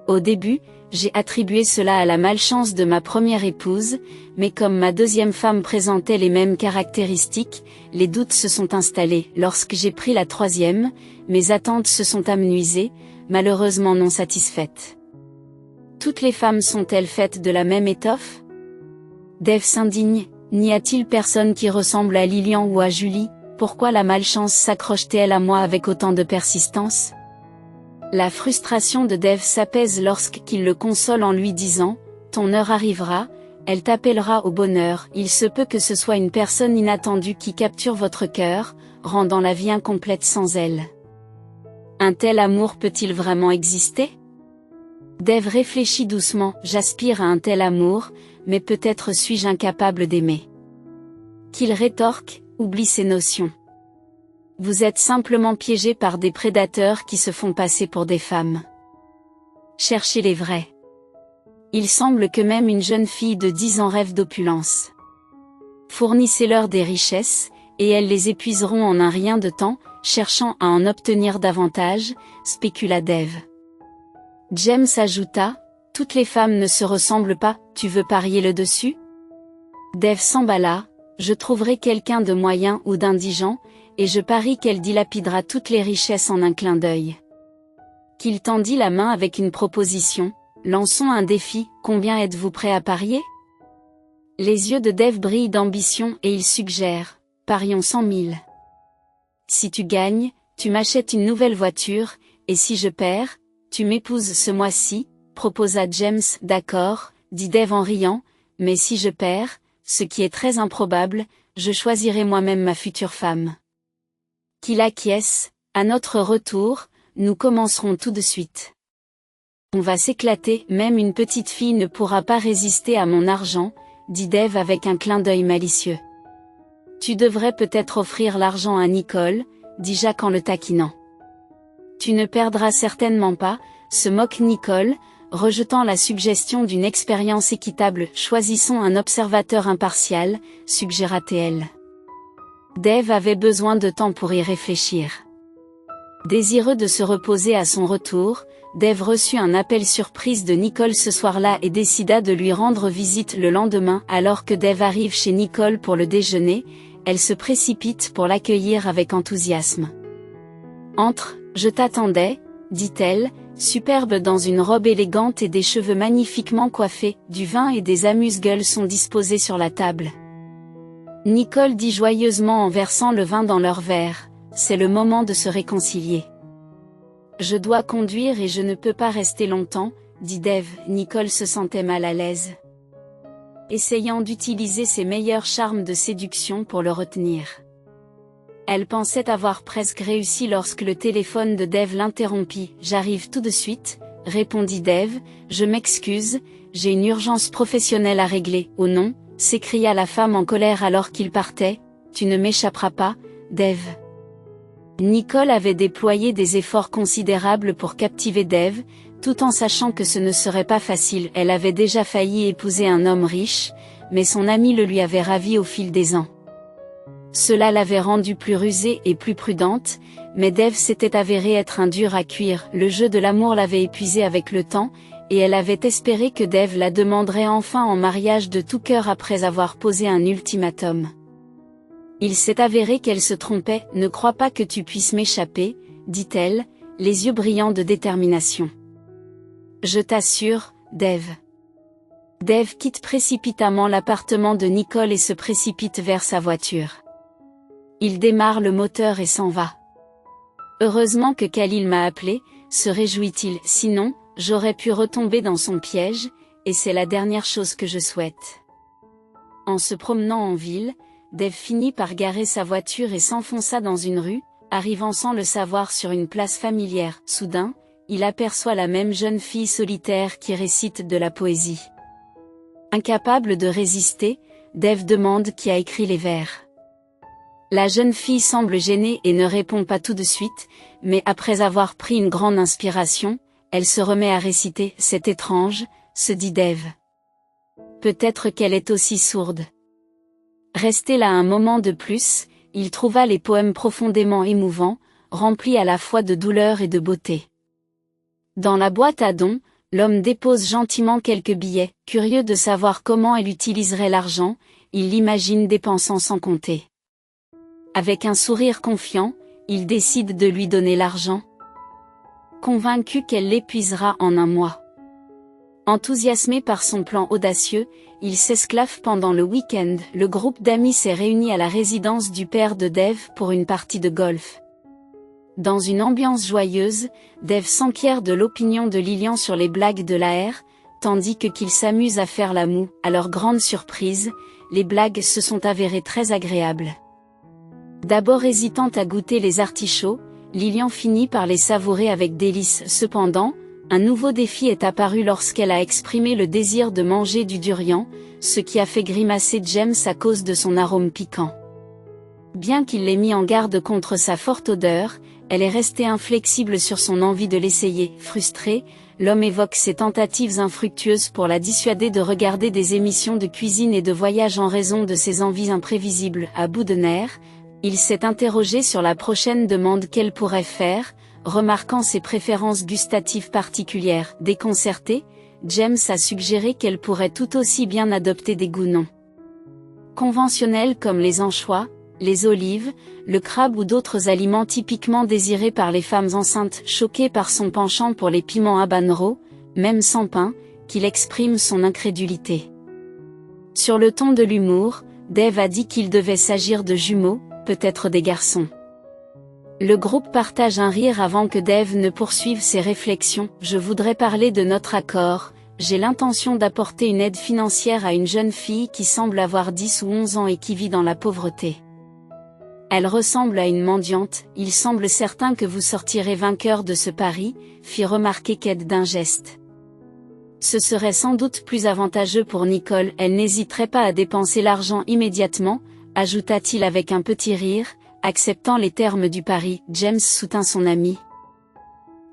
Au début, j'ai attribué cela à la malchance de ma première épouse, mais comme ma deuxième femme présentait les mêmes caractéristiques, les doutes se sont installés. Lorsque j'ai pris la troisième, mes attentes se sont amenuisées, malheureusement non satisfaites. Toutes les femmes sont-elles faites de la même étoffe ? Dave s'indigne. N'y a-t-il personne qui ressemble à Lilian ou à Julie ? Pourquoi la malchance s'accroche-t-elle à moi avec autant de persistance ? La frustration de Dave s'apaise lorsqu'il le console en lui disant « Ton heure arrivera, elle t'appellera au bonheur. Il se peut que ce soit une personne inattendue qui capture votre cœur, rendant la vie incomplète sans elle. » Un tel amour peut-il vraiment exister ? Dave réfléchit doucement. J'aspire à un tel amour, mais peut-être suis-je incapable d'aimer. Qu'il rétorque, oublie ces notions. Vous êtes simplement piégé par des prédateurs qui se font passer pour des femmes. Cherchez les vrais. Il semble que même une jeune fille de 10 ans rêve d'opulence. Fournissez-leur des richesses, et elles les épuiseront en un rien de temps, cherchant à en obtenir davantage, spécula Dave. James ajouta, « Toutes les femmes ne se ressemblent pas, tu veux parier le dessus ?» Dave s'emballa, « Je trouverai quelqu'un de moyen ou d'indigent, et je parie qu'elle dilapidera toutes les richesses en un clin d'œil. » Qu'il tendit la main avec une proposition, « Lançons un défi, combien êtes-vous prêt à parier ?» Les yeux de Dave brillent d'ambition et il suggère, « Parions 100 000. Si tu gagnes, tu m'achètes une nouvelle voiture, et si je perds, tu m'épouses ce mois-ci, » proposa James. « D'accord, » dit Dave en riant, « mais si je perds, ce qui est très improbable, je choisirai moi-même ma future femme. » Qu'il acquiesce. À notre retour, nous commencerons tout de suite. On va s'éclater, même une petite fille ne pourra pas résister à mon argent, dit Dave avec un clin d'œil malicieux. Tu devrais peut-être offrir l'argent à Nicole, dit Jack en le taquinant. Tu ne perdras certainement pas, se moque Nicole, rejetant la suggestion d'une expérience équitable. Choisissons un observateur impartial, suggéra-t-elle. Dave avait besoin de temps pour y réfléchir. Désireux de se reposer à son retour, Dave reçut un appel surprise de Nicole ce soir-là et décida de lui rendre visite le lendemain. Alors que Dave arrive chez Nicole pour le déjeuner, elle se précipite pour l'accueillir avec enthousiasme. « Entre, je t'attendais, » dit-elle, superbe dans une robe élégante et des cheveux magnifiquement coiffés. Du vin et des amuse-gueules sont disposés sur la table. Nicole dit joyeusement en versant le vin dans leur verre, « C'est le moment de se réconcilier. » Je dois conduire et je ne peux pas rester longtemps, dit Dave. Nicole se sentait mal à l'aise, essayant d'utiliser ses meilleurs charmes de séduction pour le retenir. Elle pensait avoir presque réussi lorsque le téléphone de Dave l'interrompit. « J'arrive tout de suite, » répondit Dave, « je m'excuse, j'ai une urgence professionnelle à régler. »« Oh non !» s'écria la femme en colère alors qu'il partait, « Tu ne m'échapperas pas, Dave. » Nicole avait déployé des efforts considérables pour captiver Dave, tout en sachant que ce ne serait pas facile. Elle avait déjà failli épouser un homme riche, mais son ami le lui avait ravi au fil des ans. Cela l'avait rendue plus rusée et plus prudente, mais Dave s'était avéré être un dur à cuire. Le jeu de l'amour l'avait épuisée avec le temps, et elle avait espéré que Dave la demanderait enfin en mariage de tout cœur après avoir posé un ultimatum. Il s'est avéré qu'elle se trompait. « Ne crois pas que tu puisses m'échapper, dit-elle, les yeux brillants de détermination. Je t'assure, Dave. Dave quitte précipitamment l'appartement de Nicole et se précipite vers sa voiture. Il démarre le moteur et s'en va. Heureusement que Khalil m'a appelé, se réjouit-il, sinon, j'aurais pu retomber dans son piège, et c'est la dernière chose que je souhaite. En se promenant en ville, Dave finit par garer sa voiture et s'enfonça dans une rue, arrivant sans le savoir sur une place familière. Soudain, il aperçoit la même jeune fille solitaire qui récite de la poésie. Incapable de résister, Dave demande qui a écrit les vers. La jeune fille semble gênée et ne répond pas tout de suite, mais après avoir pris une grande inspiration, elle se remet à réciter. C'est étrange, se dit Dave. Peut-être qu'elle est aussi sourde. Resté là un moment de plus, il trouva les poèmes profondément émouvants, remplis à la fois de douleur et de beauté. Dans la boîte à dons, l'homme dépose gentiment quelques billets. Curieux de savoir comment elle utiliserait l'argent, il l'imagine dépensant sans compter. Avec un sourire confiant, il décide de lui donner l'argent, convaincu qu'elle l'épuisera en un mois. Enthousiasmé par son plan audacieux, il s'esclaffe pendant le week-end. Le groupe d'amis s'est réuni à la résidence du père de Dave pour une partie de golf. Dans une ambiance joyeuse, Dave s'enquiert de l'opinion de Lillian sur les blagues de l'AR, tandis qu'il s'amuse à faire la moue. À leur grande surprise, les blagues se sont avérées très agréables. D'abord hésitante à goûter les artichauts, Lillian finit par les savourer avec délice. Cependant, un nouveau défi est apparu lorsqu'elle a exprimé le désir de manger du durian, ce qui a fait grimacer James à cause de son arôme piquant. Bien qu'il l'ait mis en garde contre sa forte odeur, elle est restée inflexible sur son envie de l'essayer. Frustré, l'homme évoque ses tentatives infructueuses pour la dissuader de regarder des émissions de cuisine et de voyage en raison de ses envies imprévisibles. À bout de nerfs, il s'est interrogé sur la prochaine demande qu'elle pourrait faire, remarquant ses préférences gustatives particulières. Déconcerté, James a suggéré qu'elle pourrait tout aussi bien adopter des goûts non conventionnels comme les anchois, les olives, le crabe ou d'autres aliments typiquement désirés par les femmes enceintes. Choqué par son penchant pour les piments habanero, même sans pain, qu'il exprime son incrédulité. Sur le ton de l'humour, Dave a dit qu'il devait s'agir de jumeaux, peut-être des garçons. Le groupe partage un rire avant que Dave ne poursuive ses réflexions. Je voudrais parler de notre accord. J'ai l'intention d'apporter une aide financière à une jeune fille qui semble avoir 10 ou 11 ans et qui vit dans la pauvreté. Elle ressemble à une mendiante. Il semble certain que vous sortirez vainqueur de ce pari, fit remarquer Ked d'un geste. Ce serait sans doute plus avantageux pour Nicole. Elle n'hésiterait pas à dépenser l'argent immédiatement, ajouta-t-il avec un petit rire, acceptant les termes du pari. James soutint son ami,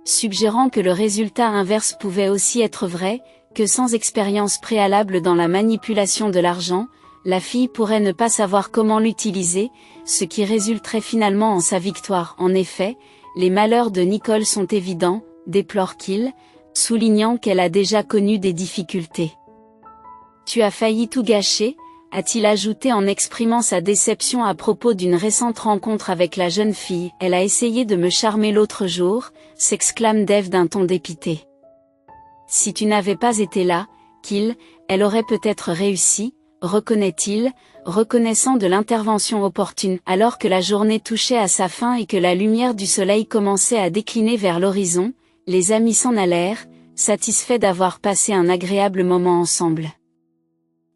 suggérant que le résultat inverse pouvait aussi être vrai, que sans expérience préalable dans la manipulation de l'argent, la fille pourrait ne pas savoir comment l'utiliser, ce qui résulterait finalement en sa victoire. En effet, les malheurs de Nicole sont évidents, déplore-t-il, soulignant qu'elle a déjà connu des difficultés. Tu as failli tout gâcher, a-t-il ajouté en exprimant sa déception à propos d'une récente rencontre avec la jeune fille. Elle a essayé de me charmer l'autre jour, s'exclame Dave d'un ton dépité. Si tu n'avais pas été là, elle aurait peut-être réussi, reconnaît-il, reconnaissant de l'intervention opportune. Alors que la journée touchait à sa fin et que la lumière du soleil commençait à décliner vers l'horizon, les amis s'en allèrent, satisfaits d'avoir passé un agréable moment ensemble.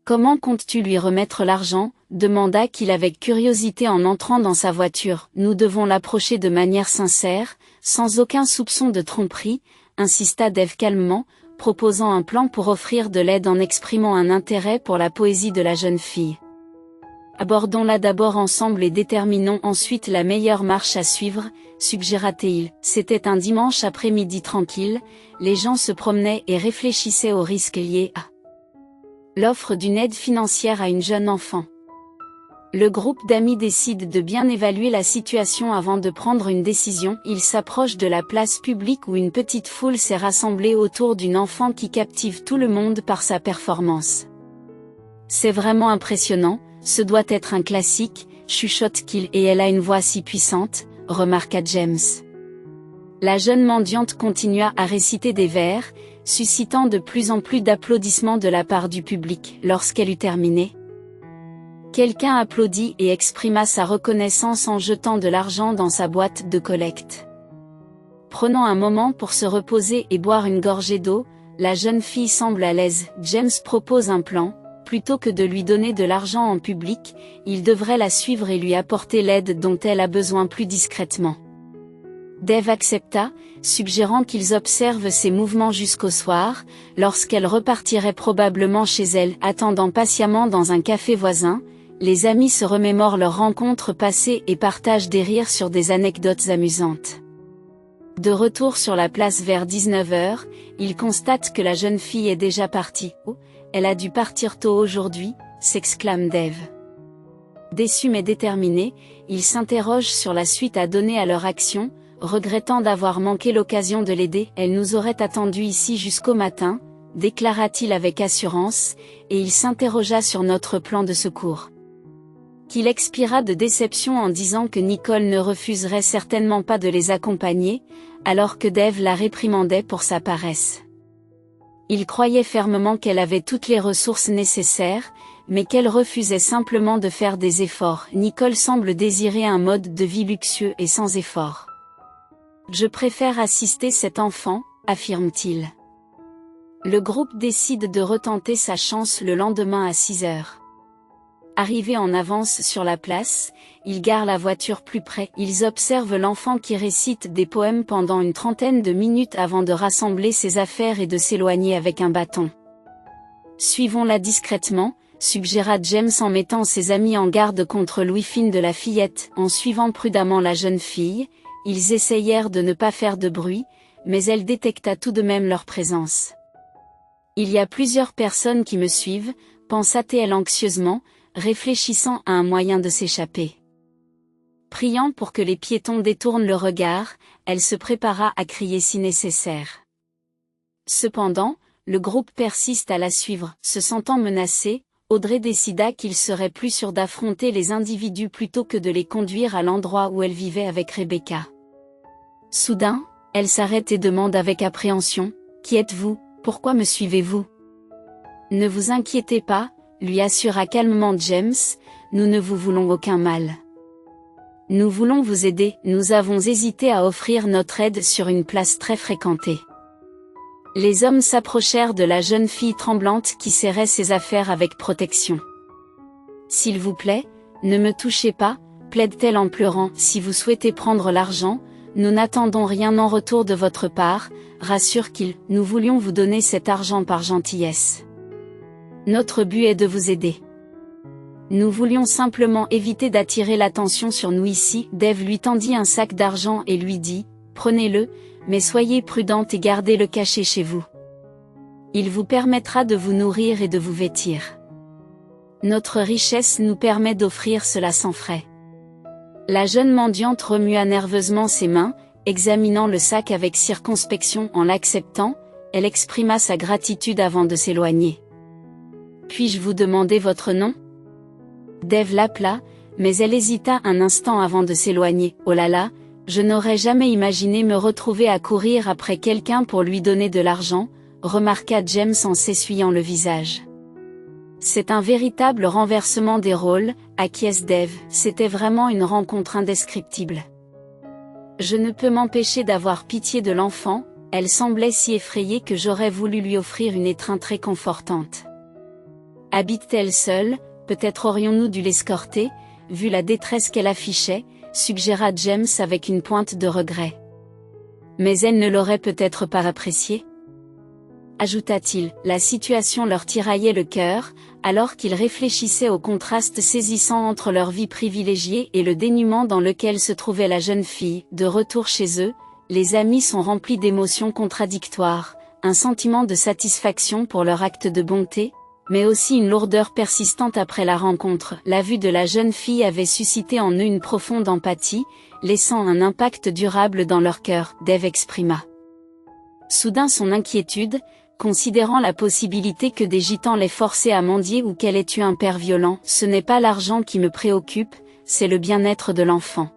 Comment comptes-tu lui remettre l'argent ? Demanda-t-il avec curiosité en entrant dans sa voiture. Nous devons l'approcher de manière sincère, sans aucun soupçon de tromperie, insista Dave calmement, proposant un plan pour offrir de l'aide en exprimant un intérêt pour la poésie de la jeune fille. Abordons-la d'abord ensemble et déterminons ensuite la meilleure marche à suivre, suggéra-t-il. C'était un dimanche après-midi tranquille, les gens se promenaient et réfléchissaient aux risques liés à l'offre d'une aide financière à une jeune enfant. Le groupe d'amis décide de bien évaluer la situation avant de prendre une décision. Ils s'approchent de la place publique où une petite foule s'est rassemblée autour d'une enfant qui captive tout le monde par sa performance. C'est vraiment impressionnant, ce doit être un classique, chuchote Kill et elle a une voix si puissante, remarqua James. La jeune mendiante continua à réciter des vers, suscitant de plus en plus d'applaudissements de la part du public. Lorsqu'elle eut terminé, quelqu'un applaudit et exprima sa reconnaissance en jetant de l'argent dans sa boîte de collecte. Prenant un moment pour se reposer et boire une gorgée d'eau, la jeune fille semble à l'aise. James propose un plan. Plutôt que de lui donner de l'argent en public, il devrait la suivre et lui apporter l'aide dont elle a besoin plus discrètement. Dave accepta, suggérant qu'ils observent ses mouvements jusqu'au soir, lorsqu'elle repartirait probablement chez elle. Attendant patiemment dans un café voisin, les amis se remémorent leurs rencontres passées et partagent des rires sur des anecdotes amusantes. De retour sur la place vers 19h, ils constatent que la jeune fille est déjà partie. « Oh, elle a dû partir tôt aujourd'hui », s'exclame Dave. Déçu mais déterminé, ils s'interrogent sur la suite à donner à leur action, regrettant d'avoir manqué l'occasion de l'aider. « Elle nous aurait attendu ici jusqu'au matin », déclara-t-il avec assurance, et il s'interrogea sur notre plan de secours. Qu'il expira de déception en disant que Nicole ne refuserait certainement pas de les accompagner, alors que Dave la réprimandait pour sa paresse. Il croyait fermement qu'elle avait toutes les ressources nécessaires, mais qu'elle refusait simplement de faire des efforts. Nicole semble désirer un mode de vie luxueux et sans effort. « Je préfère assister cet enfant », affirme-t-il. Le groupe décide de retenter sa chance le lendemain à 6h. Arrivés en avance sur la place, ils garent la voiture plus près. Ils observent l'enfant qui récite des poèmes pendant une trentaine de minutes avant de rassembler ses affaires et de s'éloigner avec un bâton. « Suivons-la discrètement », suggéra James en mettant ses amis en garde contre l'ouïe-fine de la fillette. En suivant prudemment la jeune fille, ils essayèrent de ne pas faire de bruit, mais elle détecta tout de même leur présence. « Il y a plusieurs personnes qui me suivent », pensa-t-elle anxieusement, réfléchissant à un moyen de s'échapper. Priant pour que les piétons détournent le regard, elle se prépara à crier si nécessaire. Cependant, le groupe persiste à la suivre. Se sentant menacé, Audrey décida qu'il serait plus sûr d'affronter les individus plutôt que de les conduire à l'endroit où elle vivait avec Rebecca. Soudain, elle s'arrête et demande avec appréhension, « Qui êtes-vous? Pourquoi me suivez-vous » ? « Ne vous inquiétez pas, » lui assura calmement James, « nous ne vous voulons aucun mal. Nous voulons vous aider. » Nous avons hésité à offrir notre aide sur une place très fréquentée. Les hommes s'approchèrent de la jeune fille tremblante qui serrait ses affaires avec protection. « S'il vous plaît, ne me touchez pas, » plaide-t-elle en pleurant. « Si vous souhaitez prendre l'argent, nous n'attendons rien en retour de votre part, » rassure-t-il. « Nous voulions vous donner cet argent par gentillesse. Notre but est de vous aider. Nous voulions simplement éviter d'attirer l'attention sur nous ici. » Dave lui tendit un sac d'argent et lui dit, « Prenez-le, mais soyez prudente et gardez-le caché chez vous. Il vous permettra de vous nourrir et de vous vêtir. Notre richesse nous permet d'offrir cela sans frais. » La jeune mendiante remua nerveusement ses mains, examinant le sac avec circonspection. En l'acceptant, elle exprima sa gratitude avant de s'éloigner. « Puis-je vous demander votre nom ?» Dave l'appela, mais elle hésita un instant avant de s'éloigner. « Oh là là, je n'aurais jamais imaginé me retrouver à courir après quelqu'un pour lui donner de l'argent, » remarqua James en s'essuyant le visage. « C'est un véritable renversement des rôles, » acquiesce Dave. « C'était vraiment une rencontre indescriptible. Je ne peux m'empêcher d'avoir pitié de l'enfant, elle semblait si effrayée que j'aurais voulu lui offrir une étreinte réconfortante. Habite-t-elle seule? Peut-être aurions-nous dû l'escorter, vu la détresse qu'elle affichait, suggéra James avec une pointe de regret. Mais elle ne l'aurait peut-être pas apprécié, ajouta-t-il. La situation leur tiraillait le cœur, alors qu'ils réfléchissaient au contraste saisissant entre leur vie privilégiée et le dénuement dans lequel se trouvait la jeune fille. De retour chez eux, les amis sont remplis d'émotions contradictoires, un sentiment de satisfaction pour leur acte de bonté, mais aussi une lourdeur persistante après la rencontre. La vue de la jeune fille avait suscité en eux une profonde empathie, laissant un impact durable dans leur cœur, Dave exprima soudain son inquiétude, considérant la possibilité que des gitans l'aient forcée à mendier ou qu'elle ait eu un père violent. Ce n'est pas l'argent qui me préoccupe, c'est le bien-être de l'enfant.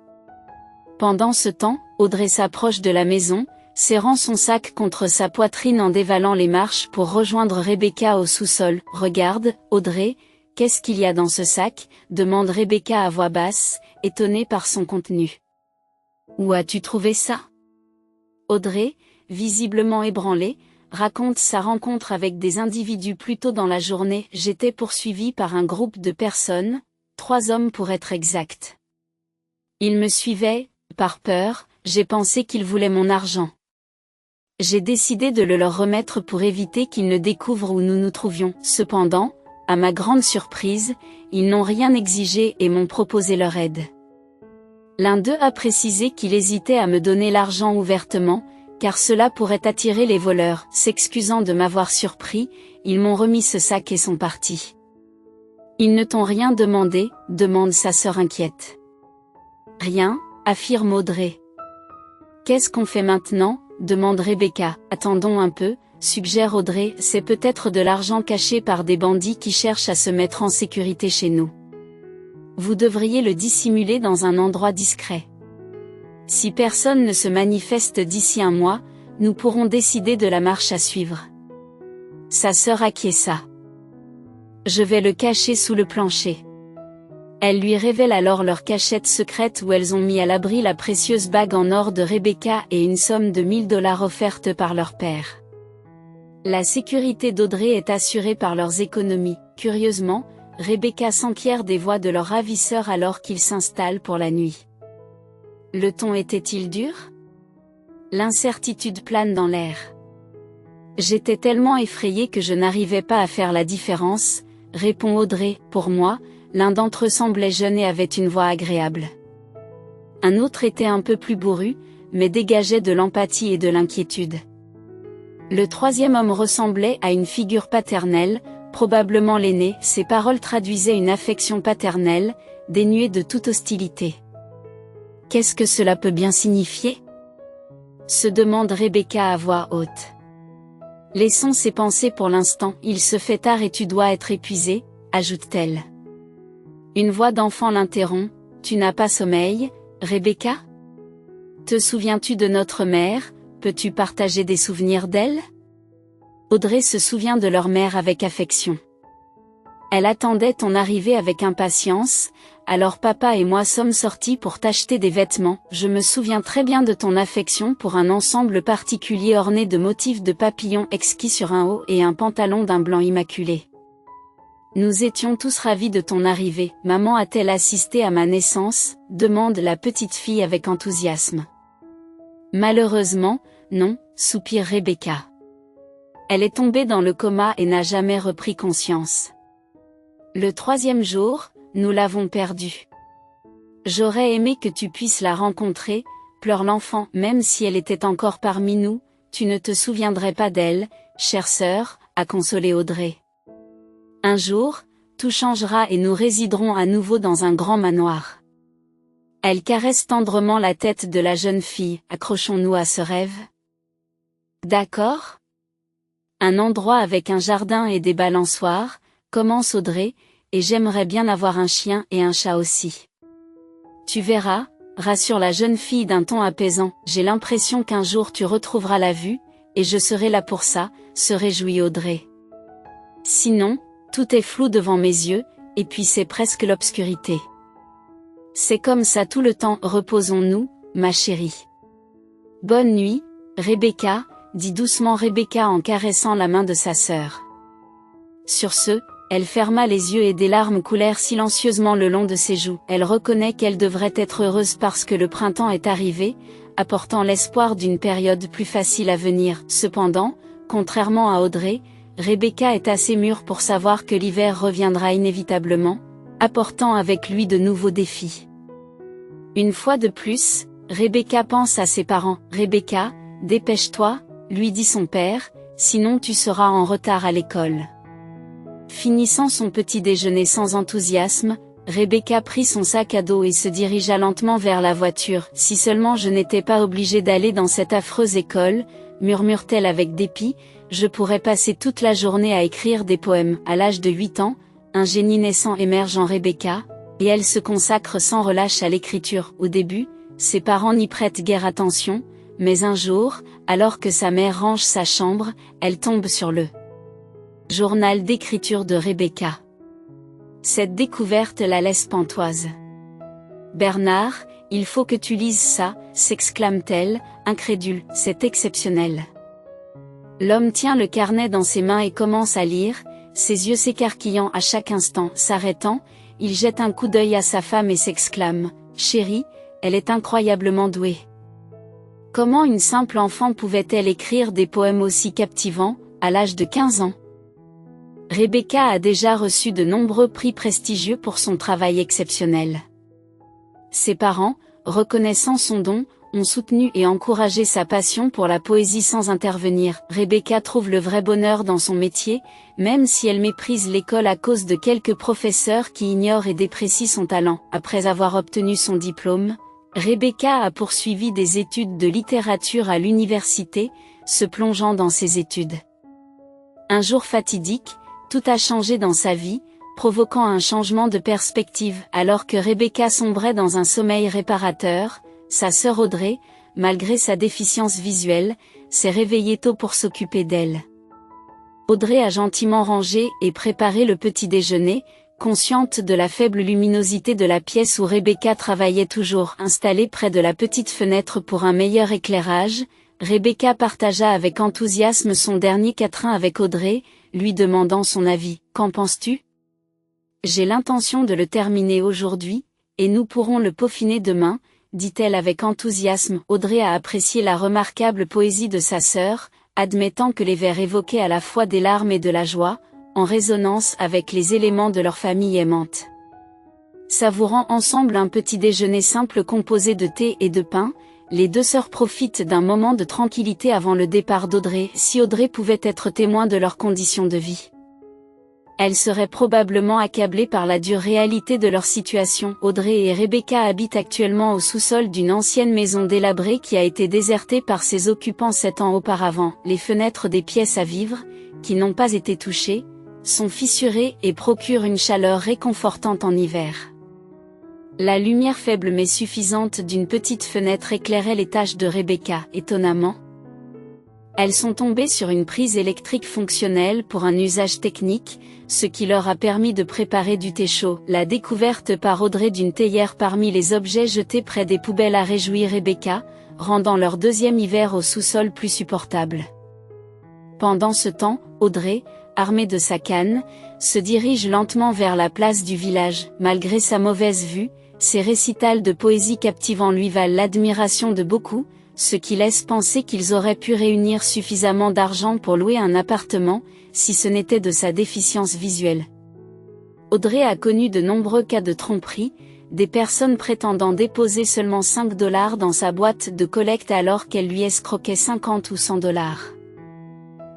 Pendant ce temps, Audrey s'approche de la maison, serrant son sac contre sa poitrine en dévalant les marches pour rejoindre Rebecca au sous-sol. « Regarde, Audrey, qu'est-ce qu'il y a dans ce sac ?» demande Rebecca à voix basse, étonnée par son contenu. « Où as-tu trouvé ça ?» Audrey, visiblement ébranlée, raconte sa rencontre avec des individus plus tôt dans la journée. « J'étais poursuivie par un groupe de personnes, 3 hommes pour être exact. Ils me suivaient, par peur, j'ai pensé qu'ils voulaient mon argent. J'ai décidé de le leur remettre pour éviter qu'ils ne découvrent où nous nous trouvions. Cependant, à ma grande surprise, ils n'ont rien exigé et m'ont proposé leur aide. L'un d'eux a précisé qu'il hésitait à me donner l'argent ouvertement, car cela pourrait attirer les voleurs. S'excusant de m'avoir surpris, ils m'ont remis ce sac et sont partis. Ils ne t'ont rien demandé, demande sa sœur inquiète. Rien, affirme Audrey. Qu'est-ce qu'on fait maintenant, demande Rebecca. Attendons un peu, suggère Audrey, c'est peut-être de l'argent caché par des bandits qui cherchent à se mettre en sécurité chez nous. Vous devriez le dissimuler dans un endroit discret. Si personne ne se manifeste d'ici un mois, nous pourrons décider de la marche à suivre. Sa sœur acquiesça. Je vais le cacher sous le plancher. Elle lui révèle alors leur cachette secrète où elles ont mis à l'abri la précieuse bague en or de Rebecca et une somme de $1000 offerte par leur père. La sécurité d'Audrey est assurée par leurs économies. Curieusement, Rebecca s'enquiert des voix de leur ravisseur alors qu'ils s'installent pour la nuit. Le ton était-il dur ? L'incertitude plane dans l'air. J'étais tellement effrayée que je n'arrivais pas à faire la différence, répond Audrey. Pour moi, l'un d'entre eux semblait jeune et avait une voix agréable. Un autre était un peu plus bourru, mais dégageait de l'empathie et de l'inquiétude. Le troisième homme ressemblait à une figure paternelle, probablement l'aîné. Ses paroles traduisaient une affection paternelle, dénuée de toute hostilité. Qu'est-ce que cela peut bien signifier ? Se demande Rebecca à voix haute. Laissons ces pensées pour l'instant, il se fait tard et tu dois être épuisé, ajoute-t-elle. Une voix d'enfant l'interrompt, tu n'as pas sommeil, Rebecca ? Te souviens-tu de notre mère, peux-tu partager des souvenirs d'elle ? Audrey se souvient de leur mère avec affection. Elle attendait ton arrivée avec impatience, alors papa et moi sommes sortis pour t'acheter des vêtements. Je me souviens très bien de ton affection pour un ensemble particulier orné de motifs de papillons exquis sur un haut et un pantalon d'un blanc immaculé. Nous étions tous ravis de ton arrivée. Maman a-t-elle assisté à ma naissance ? Demande la petite fille avec enthousiasme. Malheureusement, non, soupire Rebecca. Elle est tombée dans le coma et n'a jamais repris conscience. Le 3e jour, nous l'avons perdue. J'aurais aimé que tu puisses la rencontrer, pleure l'enfant. Même si elle était encore parmi nous, tu ne te souviendrais pas d'elle, chère sœur, a consolé Audrey. Un jour, tout changera et nous résiderons à nouveau dans un grand manoir. Elle caresse tendrement la tête de la jeune fille. Accrochons-nous à ce rêve. D'accord ? Un endroit avec un jardin et des balançoires, commence Audrey, et j'aimerais bien avoir un chien et un chat aussi. Tu verras, rassure la jeune fille d'un ton apaisant, j'ai l'impression qu'un jour tu retrouveras la vue, et je serai là pour ça, se réjouit Audrey. Sinon, tout est flou devant mes yeux, et puis c'est presque l'obscurité. C'est comme ça tout le temps, reposons-nous, ma chérie. Bonne nuit, Rebecca, dit doucement Rebecca en caressant la main de sa sœur. Sur ce, elle ferma les yeux et des larmes coulèrent silencieusement le long de ses joues. Elle reconnaît qu'elle devrait être heureuse parce que le printemps est arrivé, apportant l'espoir d'une période plus facile à venir. Cependant, contrairement à Audrey, Rebecca est assez mûre pour savoir que l'hiver reviendra inévitablement, apportant avec lui de nouveaux défis. Une fois de plus, Rebecca pense à ses parents. Rebecca, dépêche-toi, lui dit son père, sinon tu seras en retard à l'école. Finissant son petit déjeuner sans enthousiasme, Rebecca prit son sac à dos et se dirigea lentement vers la voiture. « Si seulement je n'étais pas obligée d'aller dans cette affreuse école, murmure-t-elle avec dépit, je pourrais passer toute la journée à écrire des poèmes. » À l'âge de 8 ans, un génie naissant émerge en Rebecca, et elle se consacre sans relâche à l'écriture. Au début, ses parents n'y prêtent guère attention, mais un jour, alors que sa mère range sa chambre, elle tombe sur le journal d'écriture de Rebecca. Cette découverte la laisse pantoise. « Bernard, il faut que tu lises ça », s'exclame-t-elle, incrédule, « c'est exceptionnel. » L'homme tient le carnet dans ses mains et commence à lire, ses yeux s'écarquillant à chaque instant. S'arrêtant, il jette un coup d'œil à sa femme et s'exclame « Chérie, elle est incroyablement douée. Comment une simple enfant pouvait-elle écrire des poèmes aussi captivants, à l'âge de 15 ans ?» Rebecca a déjà reçu de nombreux prix prestigieux pour son travail exceptionnel. Ses parents, reconnaissant son don, ont soutenu et encouragé sa passion pour la poésie sans intervenir. Rebecca trouve le vrai bonheur dans son métier, même si elle méprise l'école à cause de quelques professeurs qui ignorent et déprécient son talent. Après avoir obtenu son diplôme, Rebecca a poursuivi des études de littérature à l'université, se plongeant dans ses études. Un jour fatidique, tout a changé dans sa vie, provoquant un changement de perspective. Alors que Rebecca sombrait dans un sommeil réparateur, sa sœur Audrey, malgré sa déficience visuelle, s'est réveillée tôt pour s'occuper d'elle. Audrey a gentiment rangé et préparé le petit déjeuner, consciente de la faible luminosité de la pièce où Rebecca travaillait toujours. Installée près de la petite fenêtre pour un meilleur éclairage, Rebecca partagea avec enthousiasme son dernier quatrain avec Audrey, lui demandant son avis. « Qu'en penses-tu ? J'ai l'intention de le terminer aujourd'hui, et nous pourrons le peaufiner demain, » dit-elle avec enthousiasme. Audrey a apprécié la remarquable poésie de sa sœur, admettant que les vers évoquaient à la fois des larmes et de la joie, en résonance avec les éléments de leur famille aimante. Savourant ensemble un petit déjeuner simple composé de thé et de pain, les deux sœurs profitent d'un moment de tranquillité avant le départ d'Audrey. Si Audrey pouvait être témoin de leurs conditions de vie, elle serait probablement accablée par la dure réalité de leur situation. Audrey et Rebecca habitent actuellement au sous-sol d'une ancienne maison délabrée qui a été désertée par ses occupants 7 ans auparavant. Les fenêtres des pièces à vivre, qui n'ont pas été touchées, sont fissurées et procurent une chaleur réconfortante en hiver. La lumière faible mais suffisante d'une petite fenêtre éclairait les tâches de Rebecca. Étonnamment, elles sont tombées sur une prise électrique fonctionnelle pour un usage technique, ce qui leur a permis de préparer du thé chaud. La découverte par Audrey d'une théière parmi les objets jetés près des poubelles a réjoui Rebecca, rendant leur deuxième hiver au sous-sol plus supportable. Pendant ce temps, Audrey, armée de sa canne, se dirige lentement vers la place du village. Malgré sa mauvaise vue, ses récitals de poésie captivants lui valent l'admiration de beaucoup, ce qui laisse penser qu'ils auraient pu réunir suffisamment d'argent pour louer un appartement, si ce n'était de sa déficience visuelle. Audrey a connu de nombreux cas de tromperie, des personnes prétendant déposer seulement $5 dans sa boîte de collecte alors qu'elle lui escroquait 50 ou $100.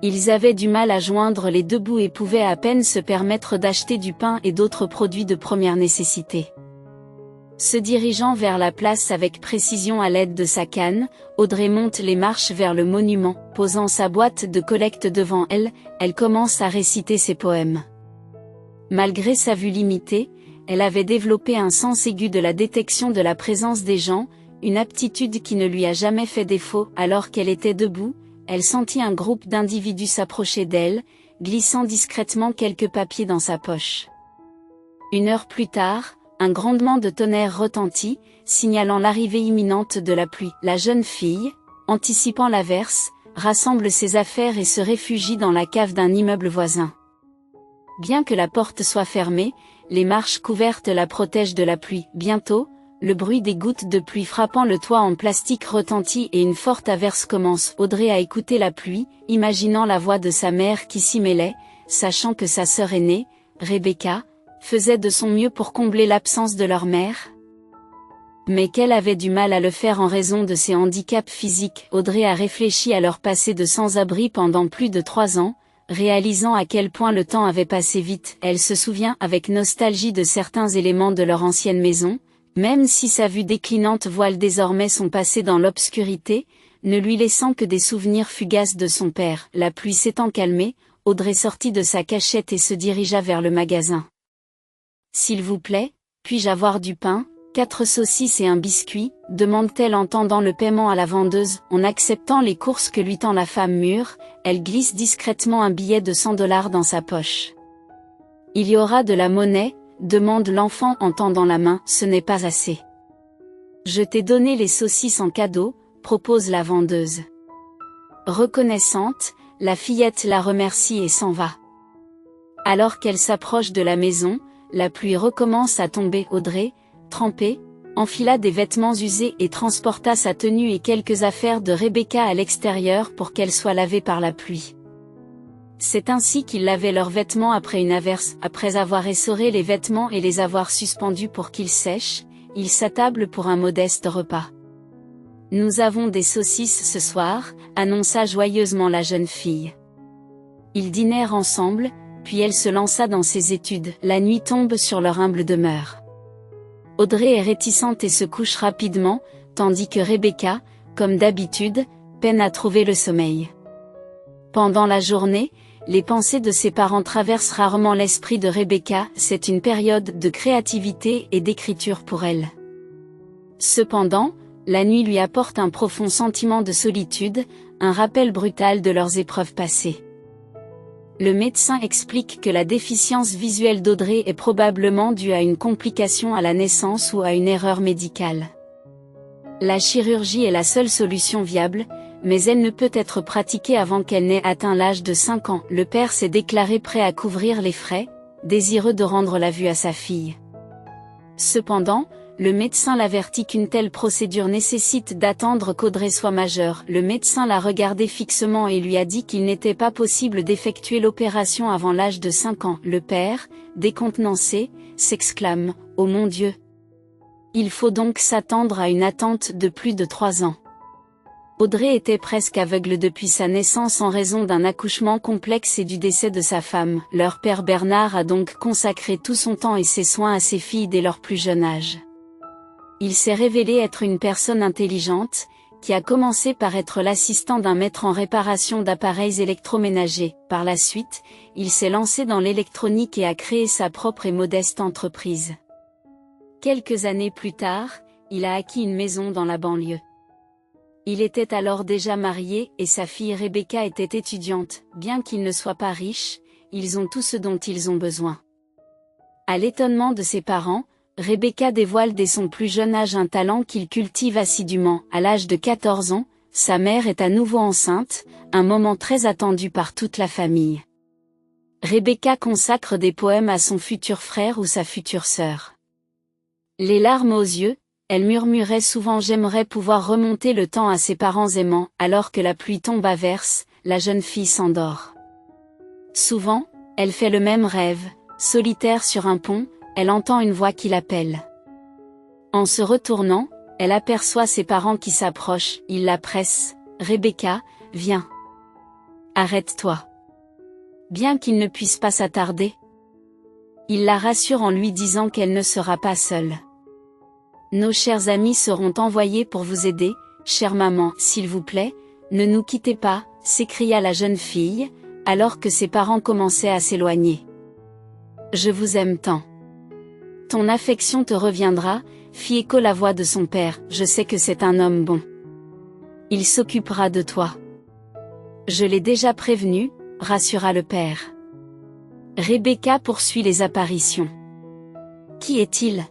Ils avaient du mal à joindre les deux bouts et pouvaient à peine se permettre d'acheter du pain et d'autres produits de première nécessité. Se dirigeant vers la place avec précision à l'aide de sa canne, Audrey monte les marches vers le monument. Posant sa boîte de collecte devant elle, elle commence à réciter ses poèmes. Malgré sa vue limitée, elle avait développé un sens aigu de la détection de la présence des gens, une aptitude qui ne lui a jamais fait défaut. Alors qu'elle était debout, elle sentit un groupe d'individus s'approcher d'elle, glissant discrètement quelques papiers dans sa poche. 1 heure plus tard, un grondement de tonnerre retentit, signalant l'arrivée imminente de la pluie. La jeune fille, anticipant l'averse, rassemble ses affaires et se réfugie dans la cave d'un immeuble voisin. Bien que la porte soit fermée, les marches couvertes la protègent de la pluie. Bientôt, le bruit des gouttes de pluie frappant le toit en plastique retentit et une forte averse commence. Audrey a écouté la pluie, imaginant la voix de sa mère qui s'y mêlait, sachant que sa sœur aînée, Rebecca, faisait de son mieux pour combler l'absence de leur mère. Mais qu'elle avait du mal à le faire en raison de ses handicaps physiques. Audrey a réfléchi à leur passé de sans-abri pendant plus de 3 ans, réalisant à quel point le temps avait passé vite. Elle se souvient avec nostalgie de certains éléments de leur ancienne maison, même si sa vue déclinante voile désormais son passé dans l'obscurité, ne lui laissant que des souvenirs fugaces de son père. La pluie s'étant calmée, Audrey sortit de sa cachette et se dirigea vers le magasin. « S'il vous plaît, puis-je avoir du pain, 4 saucisses et un biscuit ?» demande-t-elle en tendant le paiement à la vendeuse. En acceptant les courses que lui tend la femme mûre, elle glisse discrètement un billet de 100 $ dans sa poche. « Il y aura de la monnaie ?» demande l'enfant en tendant la main. « Ce n'est pas assez. »« Je t'ai donné les saucisses en cadeau », propose la vendeuse. Reconnaissante, la fillette la remercie et s'en va. Alors qu'elle s'approche de la maison, la pluie recommence à tomber. Audrey, trempée, enfila des vêtements usés et transporta sa tenue et quelques affaires de Rebecca à l'extérieur pour qu'elles soient lavées par la pluie. C'est ainsi qu'ils lavaient leurs vêtements après une averse. Après avoir essoré les vêtements et les avoir suspendus pour qu'ils sèchent, ils s'attablent pour un modeste repas. « Nous avons des saucisses ce soir », annonça joyeusement la jeune fille. Ils dînèrent ensemble, puis elle se lança dans ses études. La nuit tombe sur leur humble demeure. Audrey est réticente et se couche rapidement, tandis que Rebecca, comme d'habitude, peine à trouver le sommeil. Pendant la journée, les pensées de ses parents traversent rarement l'esprit de Rebecca. C'est une période de créativité et d'écriture pour elle. Cependant, la nuit lui apporte un profond sentiment de solitude, un rappel brutal de leurs épreuves passées. Le médecin explique que la déficience visuelle d'Audrey est probablement due à une complication à la naissance ou à une erreur médicale. La chirurgie est la seule solution viable, mais elle ne peut être pratiquée avant qu'elle n'ait atteint l'âge de 5 ans. Le père s'est déclaré prêt à couvrir les frais, désireux de rendre la vue à sa fille. Cependant, le médecin l'avertit qu'une telle procédure nécessite d'attendre qu'Audrey soit majeure. Le médecin l'a regardé fixement et lui a dit qu'il n'était pas possible d'effectuer l'opération avant l'âge de 5 ans. Le père, décontenancé, s'exclame « Oh mon Dieu !» Il faut donc s'attendre à une attente de plus de 3 ans. Audrey était presque aveugle depuis sa naissance en raison d'un accouchement complexe et du décès de sa femme. Leur père Bernard a donc consacré tout son temps et ses soins à ses filles dès leur plus jeune âge. Il s'est révélé être une personne intelligente, qui a commencé par être l'assistant d'un maître en réparation d'appareils électroménagers. Par la suite, il s'est lancé dans l'électronique et a créé sa propre et modeste entreprise. Quelques années plus tard, il a acquis une maison dans la banlieue. Il était alors déjà marié et sa fille Rebecca était étudiante. Bien qu'ils ne soient pas riches, ils ont tout ce dont ils ont besoin. À l'étonnement de ses parents, Rebecca dévoile dès son plus jeune âge un talent qu'il cultive assidûment. À l'âge de 14 ans, sa mère est à nouveau enceinte, un moment très attendu par toute la famille. Rebecca consacre des poèmes à son futur frère ou sa future sœur. Les larmes aux yeux, elle murmurait souvent « J'aimerais pouvoir remonter le temps à ses parents aimants ». Alors que la pluie tombe à verse, la jeune fille s'endort. Souvent, elle fait le même rêve, solitaire sur un pont, elle entend une voix qui l'appelle. En se retournant, elle aperçoit ses parents qui s'approchent, ils la pressent. « Rebecca, viens. Arrête-toi. » Bien qu'il ne puisse pas s'attarder, il la rassure en lui disant qu'elle ne sera pas seule. « Nos chers amis seront envoyés pour vous aider, chère maman, s'il vous plaît, ne nous quittez pas », s'écria la jeune fille, alors que ses parents commençaient à s'éloigner. « Je vous aime tant. Ton affection te reviendra », fit écho la voix de son père, « je sais que c'est un homme bon. Il s'occupera de toi. » « Je l'ai déjà prévenu », rassura le père. Rebecca poursuit les apparitions. « Qui est-il »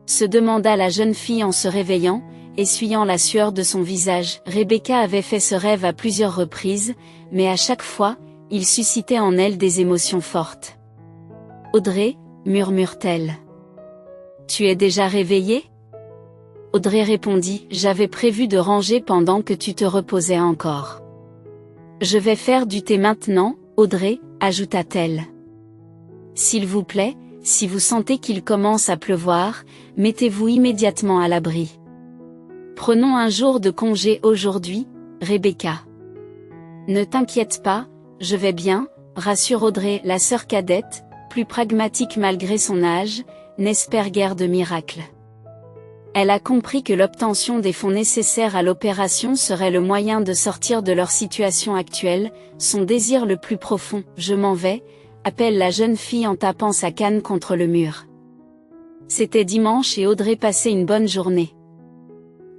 se demanda la jeune fille en se réveillant, essuyant la sueur de son visage. Rebecca avait fait ce rêve à plusieurs reprises, mais à chaque fois, il suscitait en elle des émotions fortes. « Audrey » murmure-t-elle. « Tu es déjà réveillée » Audrey répondit « J'avais prévu de ranger pendant que tu te reposais encore. »« Je vais faire du thé maintenant, Audrey » ajouta-t-elle. « S'il vous plaît, si vous sentez qu'il commence à pleuvoir, mettez-vous immédiatement à l'abri. Prenons un jour de congé aujourd'hui, Rebecca. Ne t'inquiète pas, je vais bien, rassure Audrey, la sœur cadette, plus pragmatique malgré son âge, n'espère guère de miracle. Elle a compris que l'obtention des fonds nécessaires à l'opération serait le moyen de sortir de leur situation actuelle, son désir le plus profond. Je m'en vais, appelle la jeune fille en tapant sa canne contre le mur. C'était dimanche et Audrey passait une bonne journée.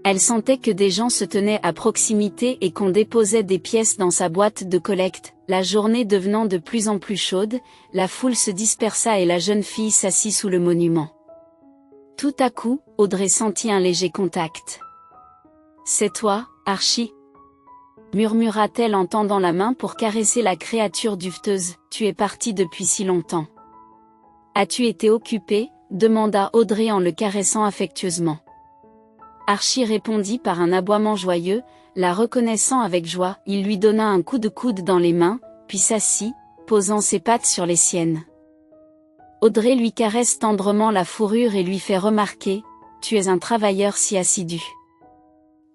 Elle sentait que des gens se tenaient à proximité et qu'on déposait des pièces dans sa boîte de collecte. La journée devenant de plus en plus chaude, la foule se dispersa et la jeune fille s'assit sous le monument. Tout à coup, Audrey sentit un léger contact. « C'est toi, Archie ?» murmura-t-elle en tendant la main pour caresser la créature duveteuse. « Tu es parti depuis si longtemps. »« As-tu été occupé ?» demanda Audrey en le caressant affectueusement. Archie répondit par un aboiement joyeux, la reconnaissant avec joie. Il lui donna un coup de coude dans les mains, puis s'assit, posant ses pattes sur les siennes. Audrey lui caresse tendrement la fourrure et lui fait remarquer « Tu es un travailleur si assidu. »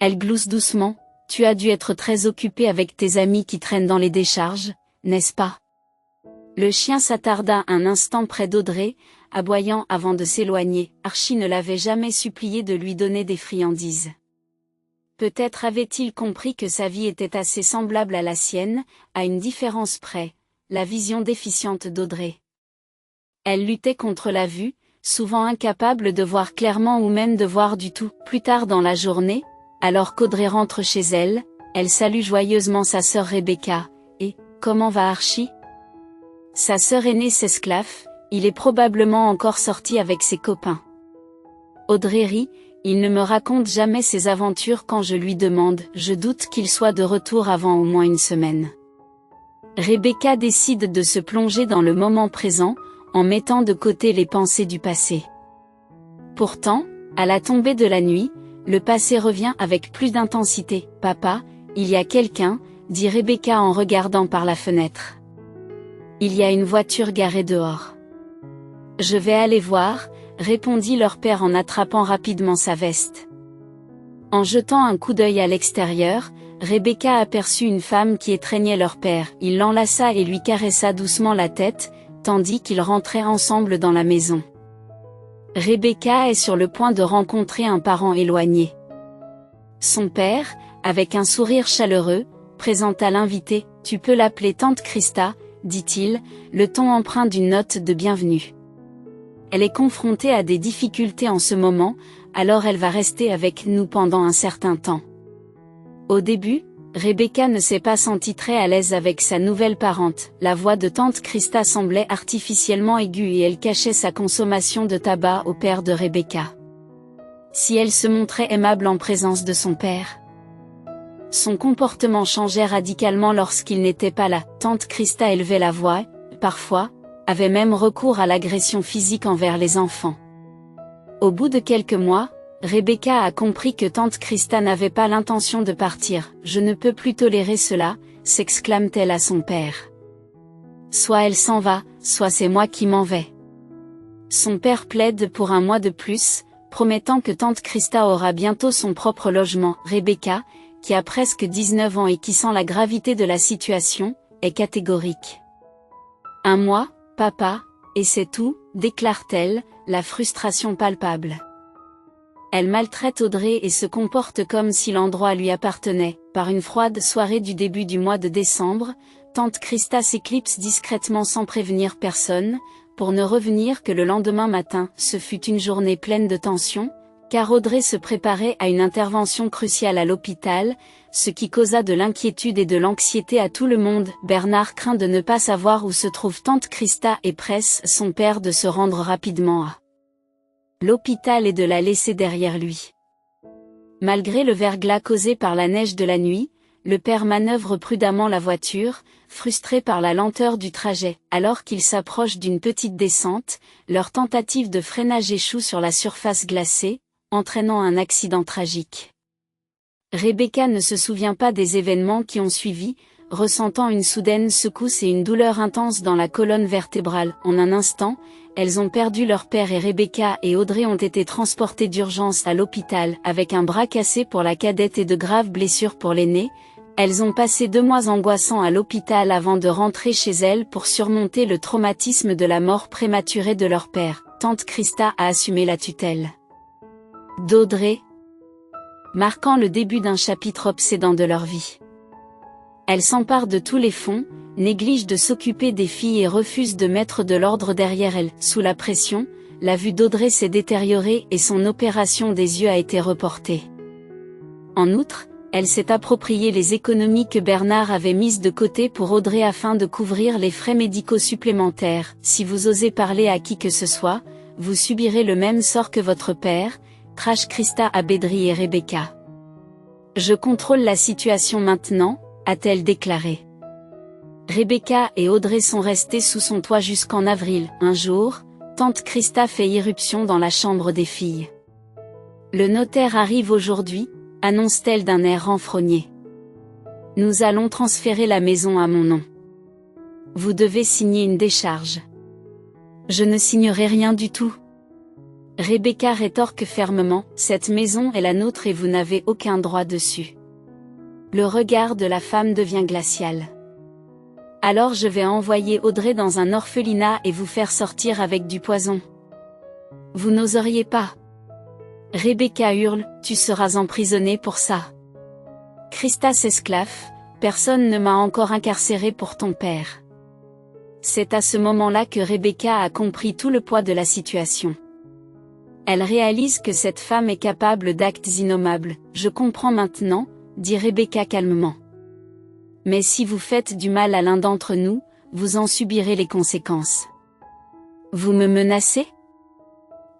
Elle glousse doucement « Tu as dû être très occupé avec tes amis qui traînent dans les décharges, n'est-ce pas ?» Le chien s'attarda un instant près d'Audrey, aboyant avant de s'éloigner. Archie ne l'avait jamais supplié de lui donner des friandises. Peut-être avait-il compris que sa vie était assez semblable à la sienne, à une différence près, la vision déficiente d'Audrey. Elle luttait contre la vue, souvent incapable de voir clairement ou même de voir du tout. Plus tard dans la journée, alors qu'Audrey rentre chez elle, elle salue joyeusement sa sœur Rebecca. « Et, comment va Archie ?» Sa sœur aînée s'esclaffe, il est probablement encore sorti avec ses copains. Audrey rit, il ne me raconte jamais ses aventures quand je lui demande, je doute qu'il soit de retour avant au moins une semaine. Rebecca décide de se plonger dans le moment présent, en mettant de côté les pensées du passé. Pourtant, à la tombée de la nuit, le passé revient avec plus d'intensité. « Papa, il y a quelqu'un » dit Rebecca en regardant par la fenêtre. Il y a une voiture garée dehors. Je vais aller voir, répondit leur père en attrapant rapidement sa veste. En jetant un coup d'œil à l'extérieur, Rebecca aperçut une femme qui étreignait leur père. Il l'enlaça et lui caressa doucement la tête, tandis qu'ils rentraient ensemble dans la maison. Rebecca est sur le point de rencontrer un parent éloigné. Son père, avec un sourire chaleureux, présenta l'invité. « Tu peux l'appeler tante Christa », dit-il, le ton empreint d'une note de bienvenue. Elle est confrontée à des difficultés en ce moment, alors elle va rester avec nous pendant un certain temps. Au début, Rebecca ne s'est pas sentie très à l'aise avec sa nouvelle parente. La voix de tante Christa semblait artificiellement aiguë et elle cachait sa consommation de tabac au père de Rebecca. Si elle se montrait aimable en présence de son père, son comportement changeait radicalement lorsqu'il n'était pas là. Tante Christa élevait la voix, parfois, avait même recours à l'agression physique envers les enfants. Au bout de quelques mois, Rebecca a compris que tante Christa n'avait pas l'intention de partir. « Je ne peux plus tolérer cela », s'exclame-t-elle à son père. Soit elle s'en va, soit c'est moi qui m'en vais. Son père plaide pour un mois de plus, promettant que tante Christa aura bientôt son propre logement. Rebecca, qui a presque 19 ans et qui sent la gravité de la situation, est catégorique. « Un mois, papa, et c'est tout », déclare-t-elle, la frustration palpable. Elle maltraite Audrey et se comporte comme si l'endroit lui appartenait. Par une froide soirée du début du mois de décembre, tante Christa s'éclipse discrètement sans prévenir personne, pour ne revenir que le lendemain matin. Ce fut une journée pleine de tension, car Audrey se préparait à une intervention cruciale à l'hôpital, ce qui causa de l'inquiétude et de l'anxiété à tout le monde. Bernard craint de ne pas savoir où se trouve tante Christa et presse son père de se rendre rapidement à l'hôpital et de la laisser derrière lui. Malgré le verglas causé par la neige de la nuit, le père manœuvre prudemment la voiture, frustré par la lenteur du trajet. Alors qu'ils s'approchent d'une petite descente, leur tentative de freinage échoue sur la surface glacée, entraînant un accident tragique. Rebecca ne se souvient pas des événements qui ont suivi, ressentant une soudaine secousse et une douleur intense dans la colonne vertébrale. En un instant, elles ont perdu leur père et Rebecca et Audrey ont été transportées d'urgence à l'hôpital avec un bras cassé pour la cadette et de graves blessures pour l'aîné. Elles ont passé 2 mois angoissants à l'hôpital avant de rentrer chez elles pour surmonter le traumatisme de la mort prématurée de leur père. Tante Christa a assumé la tutelle d'Audrey, marquant le début d'un chapitre obsédant de leur vie. Elle s'empare de tous les fonds, néglige de s'occuper des filles et refuse de mettre de l'ordre derrière elle. Sous la pression, la vue d'Audrey s'est détériorée et son opération des yeux a été reportée. En outre, elle s'est approprié les économies que Bernard avait mises de côté pour Audrey afin de couvrir les frais médicaux supplémentaires. Si vous osez parler à qui que ce soit, vous subirez le même sort que votre père, crache Christa à Bédry et Rebecca. Je contrôle la situation maintenant, a-t-elle déclaré. Rebecca et Audrey sont restées sous son toit jusqu'en avril. Un jour, tante Christa fait irruption dans la chambre des filles. Le notaire arrive aujourd'hui, annonce-t-elle d'un air renfrogné. Nous allons transférer la maison à mon nom. Vous devez signer une décharge. Je ne signerai rien du tout. Rebecca rétorque fermement, cette maison est la nôtre et vous n'avez aucun droit dessus. Le regard de la femme devient glacial. Alors je vais envoyer Audrey dans un orphelinat et vous faire sortir avec du poison. Vous n'oseriez pas. Rebecca hurle, tu seras emprisonnée pour ça. Christa s'esclaffe, personne ne m'a encore incarcérée pour ton père. C'est à ce moment-là que Rebecca a compris tout le poids de la situation. Elle réalise que cette femme est capable d'actes innommables. Je comprends maintenant, dit Rebecca calmement. Mais si vous faites du mal à l'un d'entre nous, vous en subirez les conséquences. Vous me menacez ?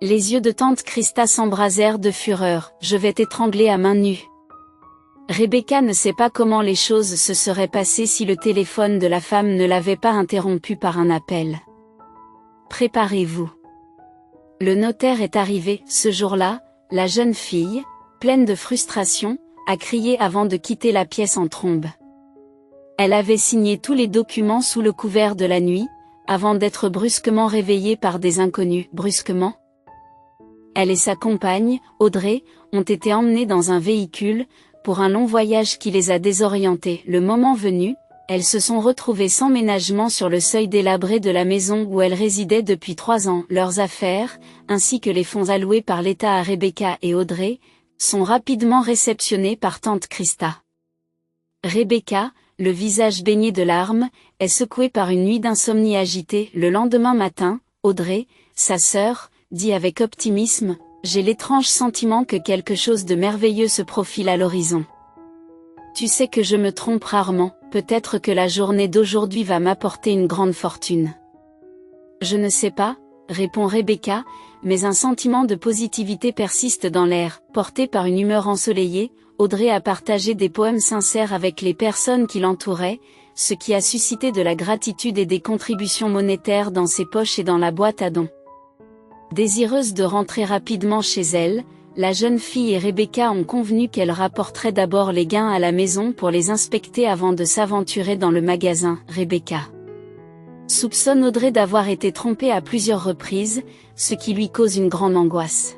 Les yeux de tante Christa s'embrasèrent de fureur, je vais t'étrangler à main nue. Rebecca ne sait pas comment les choses se seraient passées si le téléphone de la femme ne l'avait pas interrompu par un appel. Préparez-vous. Le notaire est arrivé. Ce jour-là, la jeune fille, pleine de frustration, a crié avant de quitter la pièce en trombe. Elle avait signé tous les documents sous le couvert de la nuit, avant d'être brusquement réveillée par des inconnus. Brusquement ? Elle et sa compagne, Audrey, ont été emmenées dans un véhicule, pour un long voyage qui les a désorientées. Le moment venu, elles se sont retrouvées sans ménagement sur le seuil délabré de la maison où elles résidaient depuis 3 ans. Leurs affaires, ainsi que les fonds alloués par l'État à Rebecca et Audrey, sont rapidement réceptionnés par tante Christa. Rebecca, le visage baigné de larmes, est secouée par une nuit d'insomnie agitée. Le lendemain matin, Audrey, sa sœur, dit avec optimisme, « J'ai l'étrange sentiment que quelque chose de merveilleux se profile à l'horizon. Tu sais que je me trompe rarement, peut-être que la journée d'aujourd'hui va m'apporter une grande fortune. » Je ne sais pas, répond Rebecca, mais un sentiment de positivité persiste dans l'air. Portée par une humeur ensoleillée, Audrey a partagé des poèmes sincères avec les personnes qui l'entouraient, ce qui a suscité de la gratitude et des contributions monétaires dans ses poches et dans la boîte à dons. Désireuse de rentrer rapidement chez elle, la jeune fille et Rebecca ont convenu qu'elle rapporterait d'abord les gains à la maison pour les inspecter avant de s'aventurer dans le magasin. Rebecca soupçonne Audrey d'avoir été trompée à plusieurs reprises, ce qui lui cause une grande angoisse.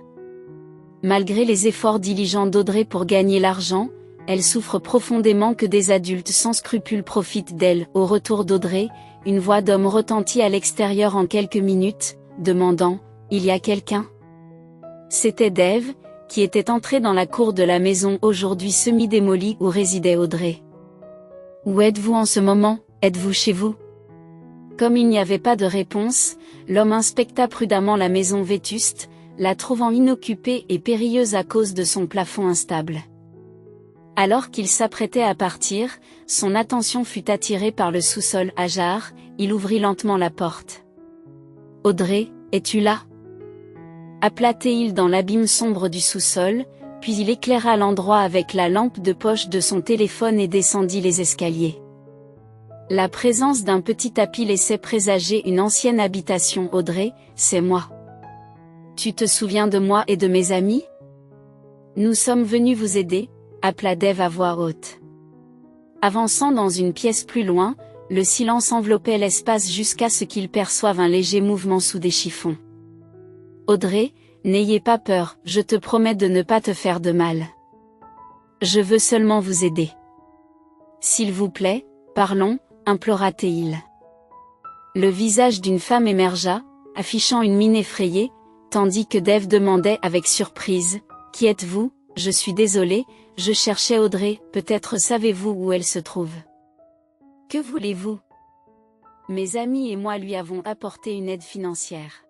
Malgré les efforts diligents d'Audrey pour gagner l'argent, elle souffre profondément que des adultes sans scrupules profitent d'elle. Au retour d'Audrey, une voix d'homme retentit à l'extérieur en quelques minutes, demandant « Il y a quelqu'un ?» C'était Dave, qui était entré dans la cour de la maison aujourd'hui semi-démolie où résidait Audrey. « Où êtes-vous en ce moment ? Êtes-vous chez vous ?» Comme il n'y avait pas de réponse, l'homme inspecta prudemment la maison vétuste, la trouvant inoccupée et périlleuse à cause de son plafond instable. Alors qu'il s'apprêtait à partir, son attention fut attirée par le sous-sol à jarre, il ouvrit lentement la porte. « Audrey, es-tu là ?» Appela-t-il dans l'abîme sombre du sous-sol, puis il éclaira l'endroit avec la lampe de poche de son téléphone et descendit les escaliers. La présence d'un petit tapis laissait présager une ancienne habitation. « Audrey, c'est moi. Tu te souviens de moi et de mes amis ? Nous sommes venus vous aider, » appela Dave à voix haute. Avançant dans une pièce plus loin, le silence enveloppait l'espace jusqu'à ce qu'il perçoive un léger mouvement sous des chiffons. « Audrey, n'ayez pas peur, je te promets de ne pas te faire de mal. Je veux seulement vous aider. » S'il vous plaît, parlons, implora-t-il. Le visage d'une femme émergea, affichant une mine effrayée, tandis que Dave demandait avec surprise, « Qui êtes-vous ? Je suis désolé, je cherchais Audrey, peut-être savez-vous où elle se trouve. » « Que voulez-vous ? Mes amis et moi lui avons apporté une aide financière.